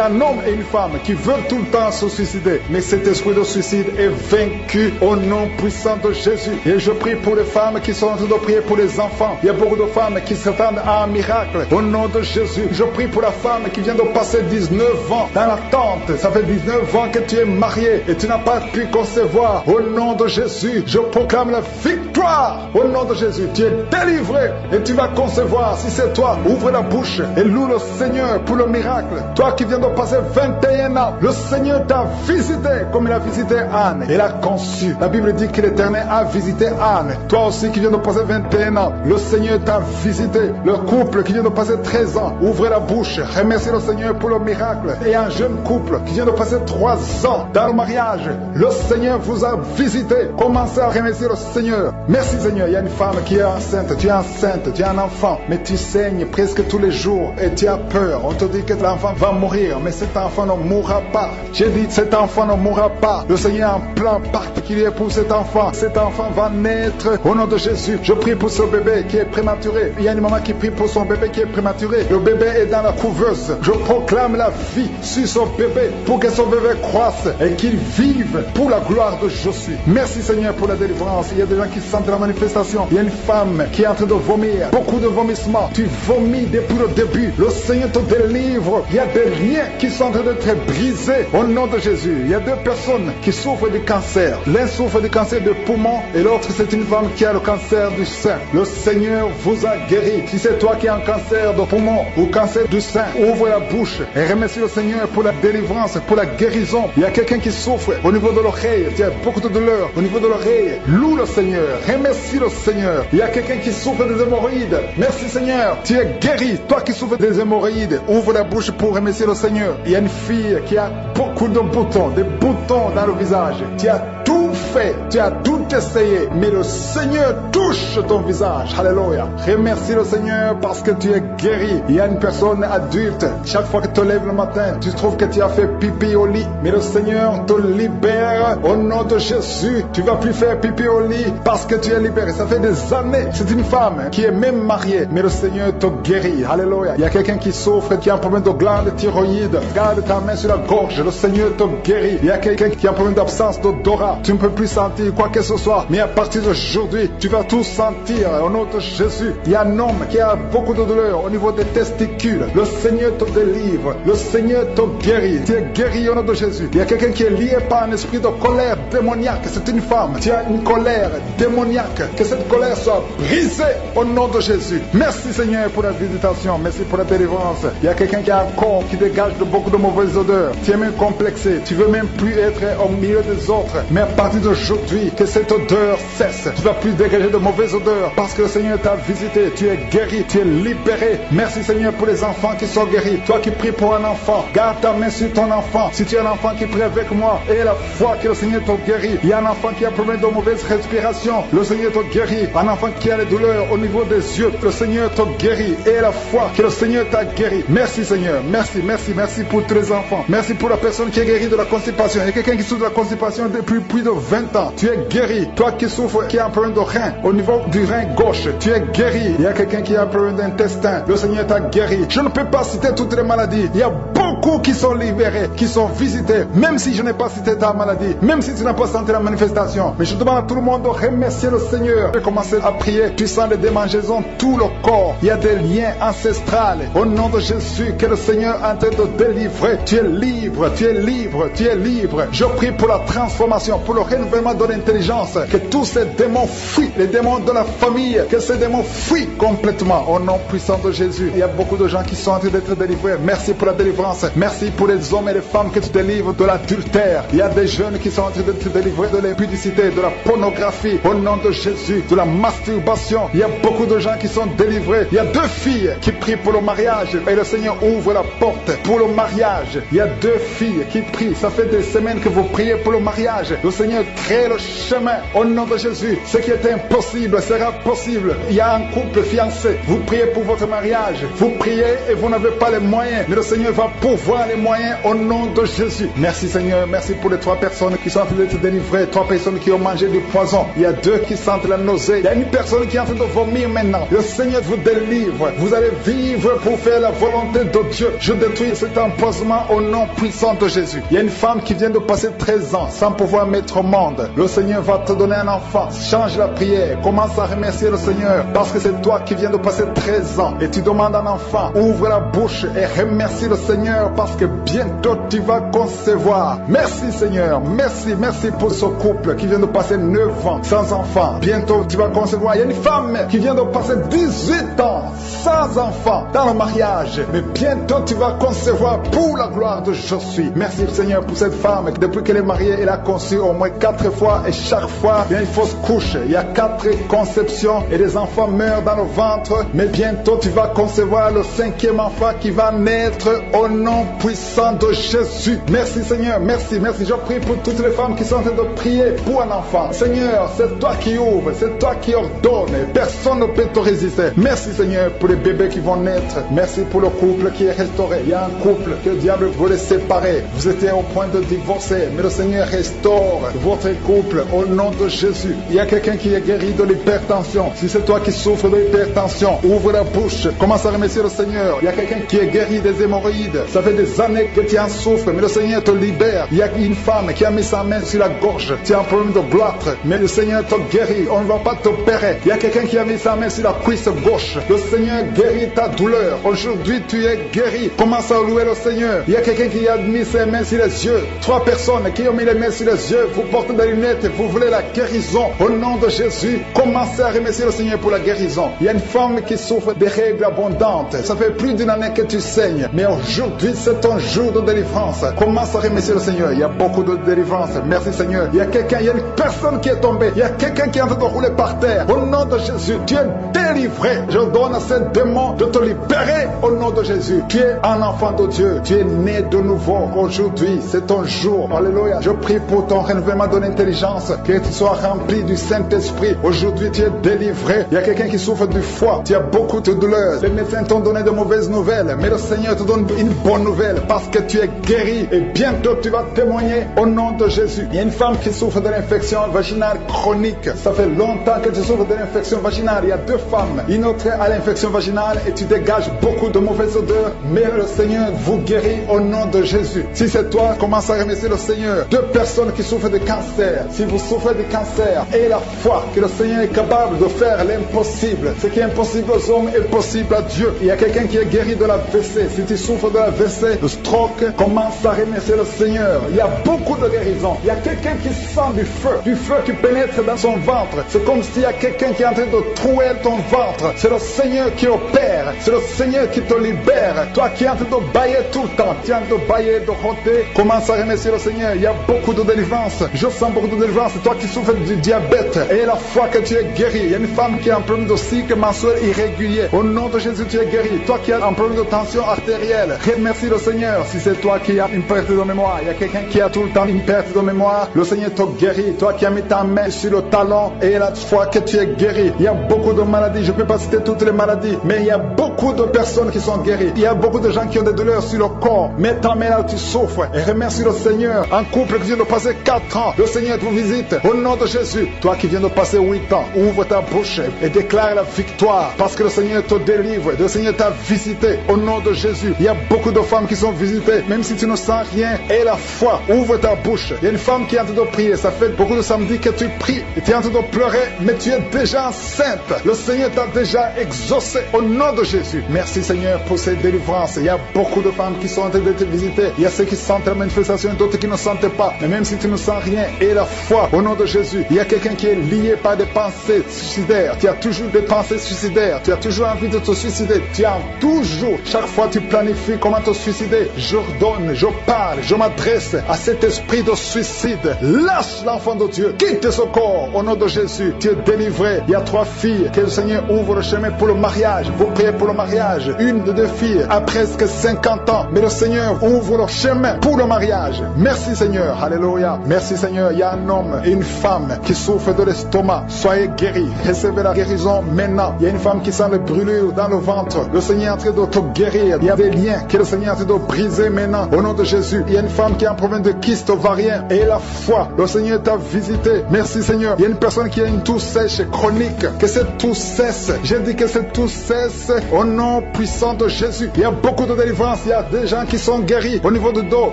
un homme et une femme qui veulent tout le temps se suicider. Mais cet esprit de suicide est vaincu au nom puissant de Jésus. Et je prie pour les femmes qui sont en train de prier pour les enfants. Il y a beaucoup de femmes qui s'attendent à un miracle. Au nom de Jésus, je prie pour la femme qui vient de passer 19 ans dans l'attente. Ça fait 19 ans que tu es marié et tu n'as pas pu concevoir. Au nom de Jésus, je proclame la victoire. Au nom de Jésus, tu es délivré et tu vas concevoir. Si c'est toi, ouvre la bouche et loue le Seigneur pour le miracle. Toi qui viens de passer 21 ans, le Seigneur t'a visité comme il a visité Anne. Il a conçu. La Bible dit que l'Éternel a visité Anne. Toi aussi qui viens de passer 21 ans, le Seigneur t'a visité. Le couple qui vient de passer 13 ans, ouvrez la bouche. Remerciez le Seigneur pour le miracle. Et un jeune couple qui vient de passer 3 ans dans le mariage, le Seigneur vous a visité. Commencez à remercier le Seigneur. Merci Seigneur. Il y a une femme qui est enceinte. Tu es enceinte, tu as un enfant, mais tu saignes presque tous les jours et tu as peur. On te dit que l'enfant va mourir, mais cet enfant ne mourra pas. J'ai dit cet enfant ne mourra pas. Le Seigneur a un plan particulier pour cet enfant. Cet enfant va naître au nom de Jésus. Je prie pour ce bébé qui est prématuré. Il y a une maman qui prie pour son bébé qui est prématuré. Le bébé est dans la couveuse. Je proclame la vie sur son bébé pour que son bébé croisse et qu'il vive pour la gloire de Jésus. Merci Seigneur pour la délivrance. Il y a des gens qui sentent la manifestation. Il y a une femme qui est en train de vomir. Beaucoup de vomissements. Tu vomis depuis le début. Le Seigneur te délivre. Il y a des liens qui sont en train d'être brisés au nom de Jésus. Il y a 2 personnes qui souffrent du cancer. L'un souffre du cancer de poumon et l'autre c'est une femme qui a le cancer du sein. Le Seigneur vous a guéri. Si c'est toi qui as un cancer de poumon ou cancer du sein, ouvre la bouche et remercie le Seigneur pour la délivrance, pour la guérison. Il y a quelqu'un qui souffre au niveau de l'oreille. Tu as beaucoup de douleur au niveau de l'oreille. Loue le Seigneur. Remercie le Seigneur. Il y a quelqu'un qui souffre des hémorroïdes. Merci Seigneur. Tu es guéri. Toi qui souffres des hémorroïdes, ouvre la bouche pour remercier le Seigneur. Il y a une fille qui a beaucoup de boutons, des boutons dans le visage. Tu as tout fait, tu as tout essayé, mais le Seigneur touche ton visage. Alléluia. Remercie le Seigneur parce que tu es guéri. Il y a une personne adulte, chaque fois que tu te lèves le matin, tu trouves que tu as fait pipi au lit, mais le Seigneur te libère au nom de Jésus. Tu vas plus faire pipi au lit parce que tu es libéré. Ça fait des années. C'est une femme qui est même mariée, mais le Seigneur te guérit. Alléluia. Il y a quelqu'un qui souffre, qui a un problème de glande thyroïde. Garde ta main sur la gorge, le Seigneur te guérit. Il y a quelqu'un qui a un problème d'absence d'odorat. Tu ne peux plus sentir quoi que ce soit, mais à partir d'aujourd'hui, tu vas tout sentir au nom de Jésus. Il y a un homme qui a beaucoup de douleur au niveau des testicules. Le Seigneur te délivre. Le Seigneur te guérit. Tu es guéri au nom de Jésus. Il y a quelqu'un qui est lié par un esprit de colère démoniaque. C'est une femme. Tu as une colère démoniaque. Que cette colère soit brisée au nom de Jésus. Merci Seigneur pour la visitation. Merci pour la délivrance. Il y a quelqu'un qui a un corps qui dégage de beaucoup de mauvaises odeurs. Tu es même complexé. Tu veux même plus être au milieu des autres. Mais à partir d'aujourd'hui, que cette odeur cesse. Tu ne vas plus dégager de mauvaises odeurs parce que le Seigneur t'a visité. Tu es guéri. Tu es libéré. Merci Seigneur pour les enfants qui sont guéris. Toi qui pries pour un enfant, garde ta main sur ton enfant. Si tu as un enfant qui prie avec moi, et la foi que le Seigneur te guérit. Il y a un enfant qui a problème de mauvaise respiration. Le Seigneur te guérit. Un enfant qui a les douleurs au niveau des yeux. Le Seigneur te guérit. Et la foi que le Seigneur t'a guéri. Merci Seigneur. Merci, merci, merci pour tous les enfants. Merci pour la personne qui est guérie de la constipation. Il y a quelqu'un qui souffre de la constipation depuis plus de 20 ans. Tu es guéri. Toi qui souffres, qui a un problème de rein, au niveau du rein gauche, tu es guéri. Il y a quelqu'un qui a un problème d'intestin. Le Seigneur t'a guéri. Je ne peux pas citer toutes les maladies. Il y a beaucoup qui sont libérés, qui sont visités. Même si je n'ai pas cité ta maladie, même si tu n'as pas senti la manifestation. Mais je demande à tout le monde de remercier le Seigneur. Je vais commencer à prier. Tu sens les démangeaisons, tout le corps. Il y a des liens ancestrales. Au nom de Jésus, que le Seigneur est en train de délivrer. Tu es libre, tu es libre, tu es libre. Je prie pour la transformation, pour le renouvellement de l'intelligence. Que tous ces démons fuient, les démons de la famille, que ces démons fuient complètement. Au nom puissant de Jésus. Il y a beaucoup de gens qui sont en train d'être délivrés. Merci pour la délivrance. Merci pour les hommes et les femmes que tu délivres de l'adultère. Il y a des jeunes qui sont en train d'être délivrés de l'impudicité, de la pornographie. Au nom de Jésus, de la masturbation. Il y a beaucoup de gens qui sont délivrés délivré. Il y a 2 filles qui prient pour le mariage et le Seigneur ouvre la porte pour le mariage. Il y a 2 filles qui prient. Ça fait des semaines que vous priez pour le mariage. Le Seigneur crée le chemin au nom de Jésus. Ce qui est impossible sera possible. Il y a un couple fiancé. Vous priez pour votre mariage. Vous priez et vous n'avez pas les moyens. Mais le Seigneur va pourvoir les moyens au nom de Jésus. Merci Seigneur. Merci pour les 3 personnes qui sont en train d'être délivrées. 3 personnes qui ont mangé du poison. Il y a 2 qui sentent la nausée. Il y a une personne qui est en train de vomir maintenant. Le Seigneur vous délivre. Vous allez vivre pour faire la volonté de Dieu. Je détruis cet empoisonnement au nom puissant de Jésus. Il y a une femme qui vient de passer 13 ans sans pouvoir mettre au monde. Le Seigneur va te donner un enfant. Change la prière. Commence à remercier le Seigneur parce que c'est toi qui viens de passer 13 ans et tu demandes un enfant. Ouvre la bouche et remercie le Seigneur parce que bientôt tu vas concevoir. Merci Seigneur. Merci pour ce couple qui vient de passer 9 ans sans enfant. Bientôt tu vas concevoir. Il y a une femme qui vient de passer 18 ans sans enfant dans le mariage. Mais bientôt tu vas concevoir pour la gloire de Je suis. Merci Seigneur pour cette femme. Depuis qu'elle est mariée, elle a conçu au moins 4 fois et chaque fois il y a une fausse couche. Il y a 4 conceptions et les enfants meurent dans le ventre. Mais bientôt tu vas concevoir le 5e enfant qui va naître au nom puissant de Jésus. Merci Seigneur, merci. Je prie pour toutes les femmes qui sont en train de prier pour un enfant. Seigneur, c'est toi qui ouvres, c'est toi qui ordonnes. Personne ne peut te résister. Merci Seigneur pour les bébés qui vont naître. Merci pour le couple qui est restauré. Il y a un couple que le diable voulait séparer. Vous étiez au point de divorcer, mais le Seigneur restaure votre couple au nom de Jésus. Il y a quelqu'un qui est guéri de l'hypertension. Si c'est toi qui souffres de l'hypertension, ouvre la bouche, commence à remercier le Seigneur. Il y a quelqu'un qui est guéri des hémorroïdes. Ça fait des années que tu en souffres, mais le Seigneur te libère. Il y a une femme qui a mis sa main sur la gorge. Tu as un problème de gloître, mais le Seigneur te guérit. On ne va pas t'opérer. Il y a quelqu'un qui a mis sa main sur la cuisse gauche. Le Seigneur guérit ta douleur. Aujourd'hui, tu es guéri. Commence à louer le Seigneur. Il y a quelqu'un qui a mis ses mains sur les yeux. 3 personnes qui ont mis les mains sur les yeux. Vous portez des lunettes et vous voulez la guérison. Au nom de Jésus, commencez à remercier le Seigneur pour la guérison. Il y a une femme qui souffre des règles abondantes. Ça fait plus d'1 année que tu saignes. Mais aujourd'hui, c'est ton jour de délivrance. Commence à remercier le Seigneur. Il y a beaucoup de délivrance. Merci Seigneur. Il y a une personne qui est tombée. Il y a quelqu'un qui est en train de rouler par terre. Au nom de Jésus, tu es délivré. Je donne à ces démons de te libérer au nom de Jésus. Tu es un enfant de Dieu. Tu es né de nouveau. Aujourd'hui, c'est ton jour. Alléluia. Je prie pour ton renouvellement de l'intelligence. Que tu sois rempli du Saint-Esprit. Aujourd'hui, tu es délivré. Il y a quelqu'un qui souffre du foie. Tu as beaucoup de douleurs. Les médecins t'ont donné de mauvaises nouvelles. Mais le Seigneur te donne une bonne nouvelle parce que tu es guéri. Et bientôt, tu vas témoigner au nom de Jésus. Il y a une femme qui souffre de l'infection vaginale chronique. Ça fait longtemps que tu souffres de l'infection vaginale. Il y a 2 femmes. Une autre a l'infection vaginale et tu dégages beaucoup de mauvaises odeurs. Mais le Seigneur vous guérit au nom de Jésus. Si c'est toi, commence à remercier le Seigneur. 2 personnes qui souffrent de cancer. Si vous souffrez de cancer, ayez la foi que le Seigneur est capable de faire l'impossible. Ce qui est impossible aux hommes est possible à Dieu. Il y a quelqu'un qui est guéri de la WC. Si tu souffres de la WC, de stroke, commence à remercier le Seigneur. Il y a beaucoup de guérisons. Il y a quelqu'un qui sent du feu qui pénètre dans son ventre. C'est comme s'il y a quelqu'un qui est en train de trouer ton ventre. C'est le Seigneur qui opère. C'est le Seigneur qui te libère. Toi qui es en train de bailler tout le temps, tu es en train de bailler, de roter, commence à remercier le Seigneur. Il y a beaucoup de délivrance. Je sens beaucoup de délivrance. Toi qui souffres du diabète, et la foi que tu es guéri. Il y a une femme qui a un problème de cycle mensuel irrégulier. Au nom de Jésus, tu es guéri. Toi qui as un problème de tension artérielle, remercie le Seigneur. Si c'est toi qui as une perte de mémoire, il y a quelqu'un qui a tout le temps une perte de mémoire, le Seigneur te guérit. Toi qui as mis ta main sur le talon et la foi que tu es guéri. Il y a beaucoup de maladies. Je ne peux pas citer toutes les maladies, mais il y a beaucoup de personnes qui sont guéries. Il y a beaucoup de gens qui ont des douleurs sur le corps. Mets ta main là où tu souffres et remercie le Seigneur. Un couple qui vient de passer 4 ans, le Seigneur te visite. Au nom de Jésus, toi qui viens de passer 8 ans, ouvre ta bouche et déclare la victoire parce que le Seigneur te délivre. Le Seigneur t'a visité. Au nom de Jésus, il y a beaucoup de femmes qui sont visitées. Même si tu ne sens rien, aie la foi. Ouvre ta bouche. Il y a une femme qui est en train de prier. Ça fait beaucoup de samedis que tu pries et tu es en train de pleurer, mais tu es déjà enceinte. Le Seigneur t'a déjà exaucé au nom de Jésus. Merci Seigneur pour ces délivrances. Il y a beaucoup de femmes qui sont en train de te visiter. Il y a ceux qui sentent la manifestation et d'autres qui ne sentent pas. Mais même si tu ne sens rien, aie la foi au nom de Jésus. Il y a quelqu'un qui est lié par des pensées suicidaires. Tu as toujours des pensées suicidaires. Tu as toujours envie de te suicider. Tu as toujours, chaque fois tu planifies comment te suicider. J'ordonne, je parle, je m'adresse à cet esprit de suicide. Lâche l'enfant de Dieu. Quitte ce corps au nom de Jésus. Tu es délivré. Il y a 3 filles que le Seigneur ouvre le chemin pour le mariage. Vous priez pour le mariage. Une de deux filles a presque 50 ans. Mais le Seigneur ouvre le chemin pour le mariage. Merci Seigneur. Alléluia. Merci Seigneur. Il y a un homme et une femme qui souffrent de l'estomac. Soyez guéris. Recevez la guérison maintenant. Il y a une femme qui sent le brûlure dans le ventre. Le Seigneur est en train de te guérir. Il y a des liens que le Seigneur est en train de briser maintenant. Au nom de Jésus. Il y a une femme qui est en province de kyste ovarien. Et la foi. Le Seigneur t'a visité. Merci Seigneur. Il y a une personne qui a une toux sèche chronique. Que cette toux cesse. J'ai dit que cette toux cesse au nom puissant de Jésus. Il y a beaucoup de délivrance. Il y a des gens qui sont guéris au niveau du dos.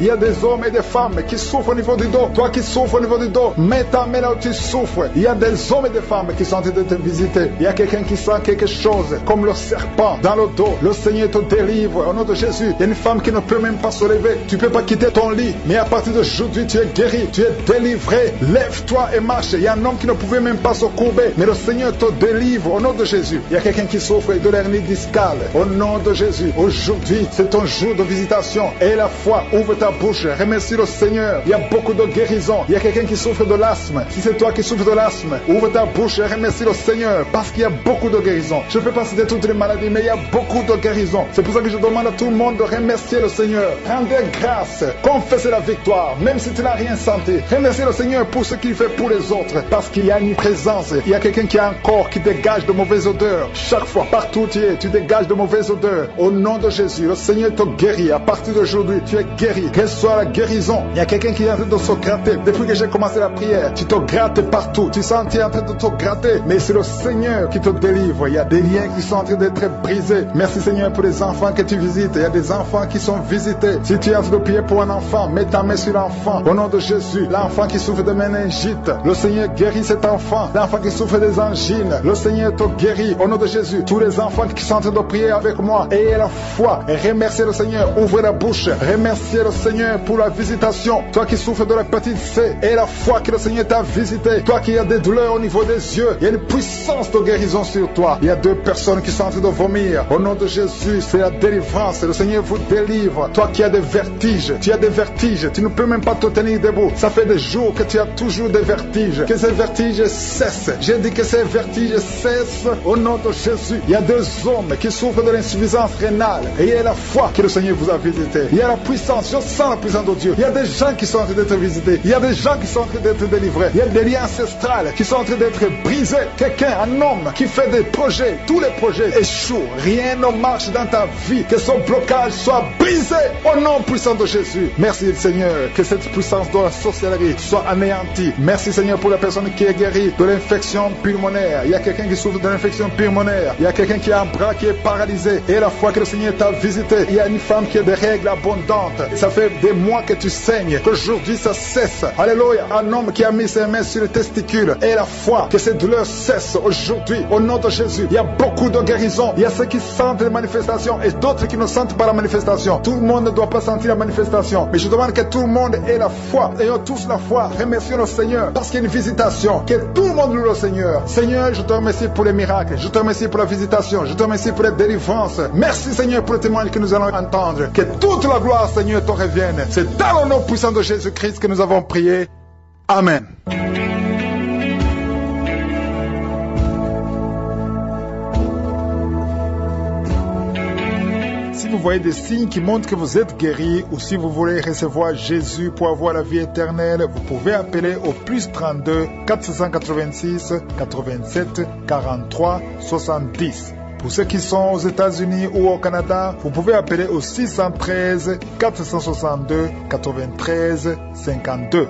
Il y a des hommes et des femmes qui souffrent au niveau du dos. Toi qui souffres au niveau du dos, mets ta main là où tu souffres. Il y a des hommes et des femmes qui sont en train de te visiter. Il y a quelqu'un qui sent quelque chose comme le serpent dans le dos. Le Seigneur te délivre au nom de Jésus. Il y a une femme qui ne peut même pas se lever. Tu ne peux pas quitter ton lit. Mais à partir d'aujourd'hui, tu es guéri. Tu es délivré. Lève-toi et marche. Il y a un homme qui ne pouvait même pas se courber. Mais le Seigneur te délivre au nom de Jésus. Il y a quelqu'un qui souffre de l'hernie discale. Au nom de Jésus. Aujourd'hui, c'est ton jour de visitation. Et la foi, ouvre ta bouche. Remercie le Seigneur. Il y a beaucoup de guérison. Il y a quelqu'un qui souffre de l'asthme. Si c'est toi qui souffres de l'asthme, ouvre ta bouche et remercie le Seigneur. Parce qu'il y a beaucoup de guérison. Je ne peux pas citer toutes les maladies, mais il y a beaucoup de guérison. C'est pour ça que je demande à tout le monde de remercier le Seigneur. Rendez grâce. Confessez la victoire. Même si tu n'as rien senti. Remerciez le Seigneur pour ce qu'il fait pour les autres. Parce qu'il y a une présence. Il y a quelqu'un qui a un corps qui dégage de mauvaises odeurs. Chaque fois, partout où tu es, tu dégages de mauvaises odeurs. Au nom de Jésus, le Seigneur te guérit. À partir d'aujourd'hui, tu es guéri. Reçois la guérison. Il y a quelqu'un qui est en train de se gratter. Depuis que j'ai commencé la prière, tu te grattes partout. Tu sens que tu es en train de te gratter. Mais c'est le Seigneur qui te délivre. Il y a des liens qui sont en train d'être brisés. Merci Seigneur pour les enfants que tu visites. Il y a des enfants qui sont visités. Si tu es en train de prier pour un enfant, mets ta main sur l'enfant. Au nom de Jésus, l'enfant qui souffre de méningite, le Seigneur guérit cet enfant. L'enfant qui souffre des angines, le Seigneur te guérit. Au nom de Jésus, tous les enfants qui sont en train de prier avec moi, ayez la foi et remerciez le Seigneur. Ouvrez la bouche. Remerciez le Seigneur pour la visitation. Toi qui souffres de la petite C, et la foi que le Seigneur t'a visité. Toi qui as des douleurs au niveau des yeux, il y a une puissance de guérison sur toi. Il y a deux personnes qui sont en train de vomir. Au nom de Jésus, c'est la délivrance. Le Seigneur vous délivre. Toi qui as des vertiges, tu as des vertiges. Tu ne peux même pas te tenir debout. Ça fait des jours que tu as toujours des vertiges. Que ces vertiges cessent. J'ai dit que ces vertiges cessent au nom de Jésus. Il y a deux hommes qui souffrent de l'insuffisance rénale. Et il y a la foi que le Seigneur vous a visité. Il y a la puissance. Je sens la puissance de Dieu. Il y a des gens qui sont en train d'être visités. Il y a des gens qui sont en train d'être délivrés. Il y a des liens ancestrales qui sont en train d'être brisés. Quelqu'un, un homme qui fait des projets. Tous les projets échouent. Rien ne marche dans ta vie. Que son blocage soit brisé au nom puissant de Jésus. Merci Seigneur. Que cette puissance de la sorcellerie soit anéantie. Merci Seigneur pour la personne qui est guérie de l'infection pulmonaire. Il y a quelqu'un qui souffre de l'infection pulmonaire. Il y a quelqu'un qui a un bras qui est paralysé. Et la fois que le Seigneur t'a visité, il y a une femme qui a des règles abondantes. Ça fait des mois que tu saignes. Qu'aujourd'hui ça cesse. Alléluia. Un homme qui a mis ses mains sur les testicules. Et la foi que ces douleurs cessent aujourd'hui. Au nom de Jésus. Il y a beaucoup de guérisons. Il y a ceux qui sentent les manifestations et d'autres qui ne sentent pas la manifestation. Tout le monde ne doit pas sentir la manifestation. Mais je demande que tout le monde ait la foi. Ayons tous la foi. Remercions le Seigneur. Parce qu'il y a une visitation. Que tout le monde loue le Seigneur. Seigneur, je te remercie pour les miracles. Je te remercie pour la visitation. Je te remercie pour les délivrances. Merci Seigneur pour le témoignage que nous allons entendre. Que toute la gloire Seigneur te revienne. C'est dans le nom puissant de Jésus-Christ que nous avons prié. Amen. Si vous voyez des signes qui montrent que vous êtes guéri ou si vous voulez recevoir Jésus pour avoir la vie éternelle, vous pouvez appeler au plus 32 486 87 43 70. Pour ceux qui sont aux États-Unis ou au Canada, vous pouvez appeler au 613 462 93 52.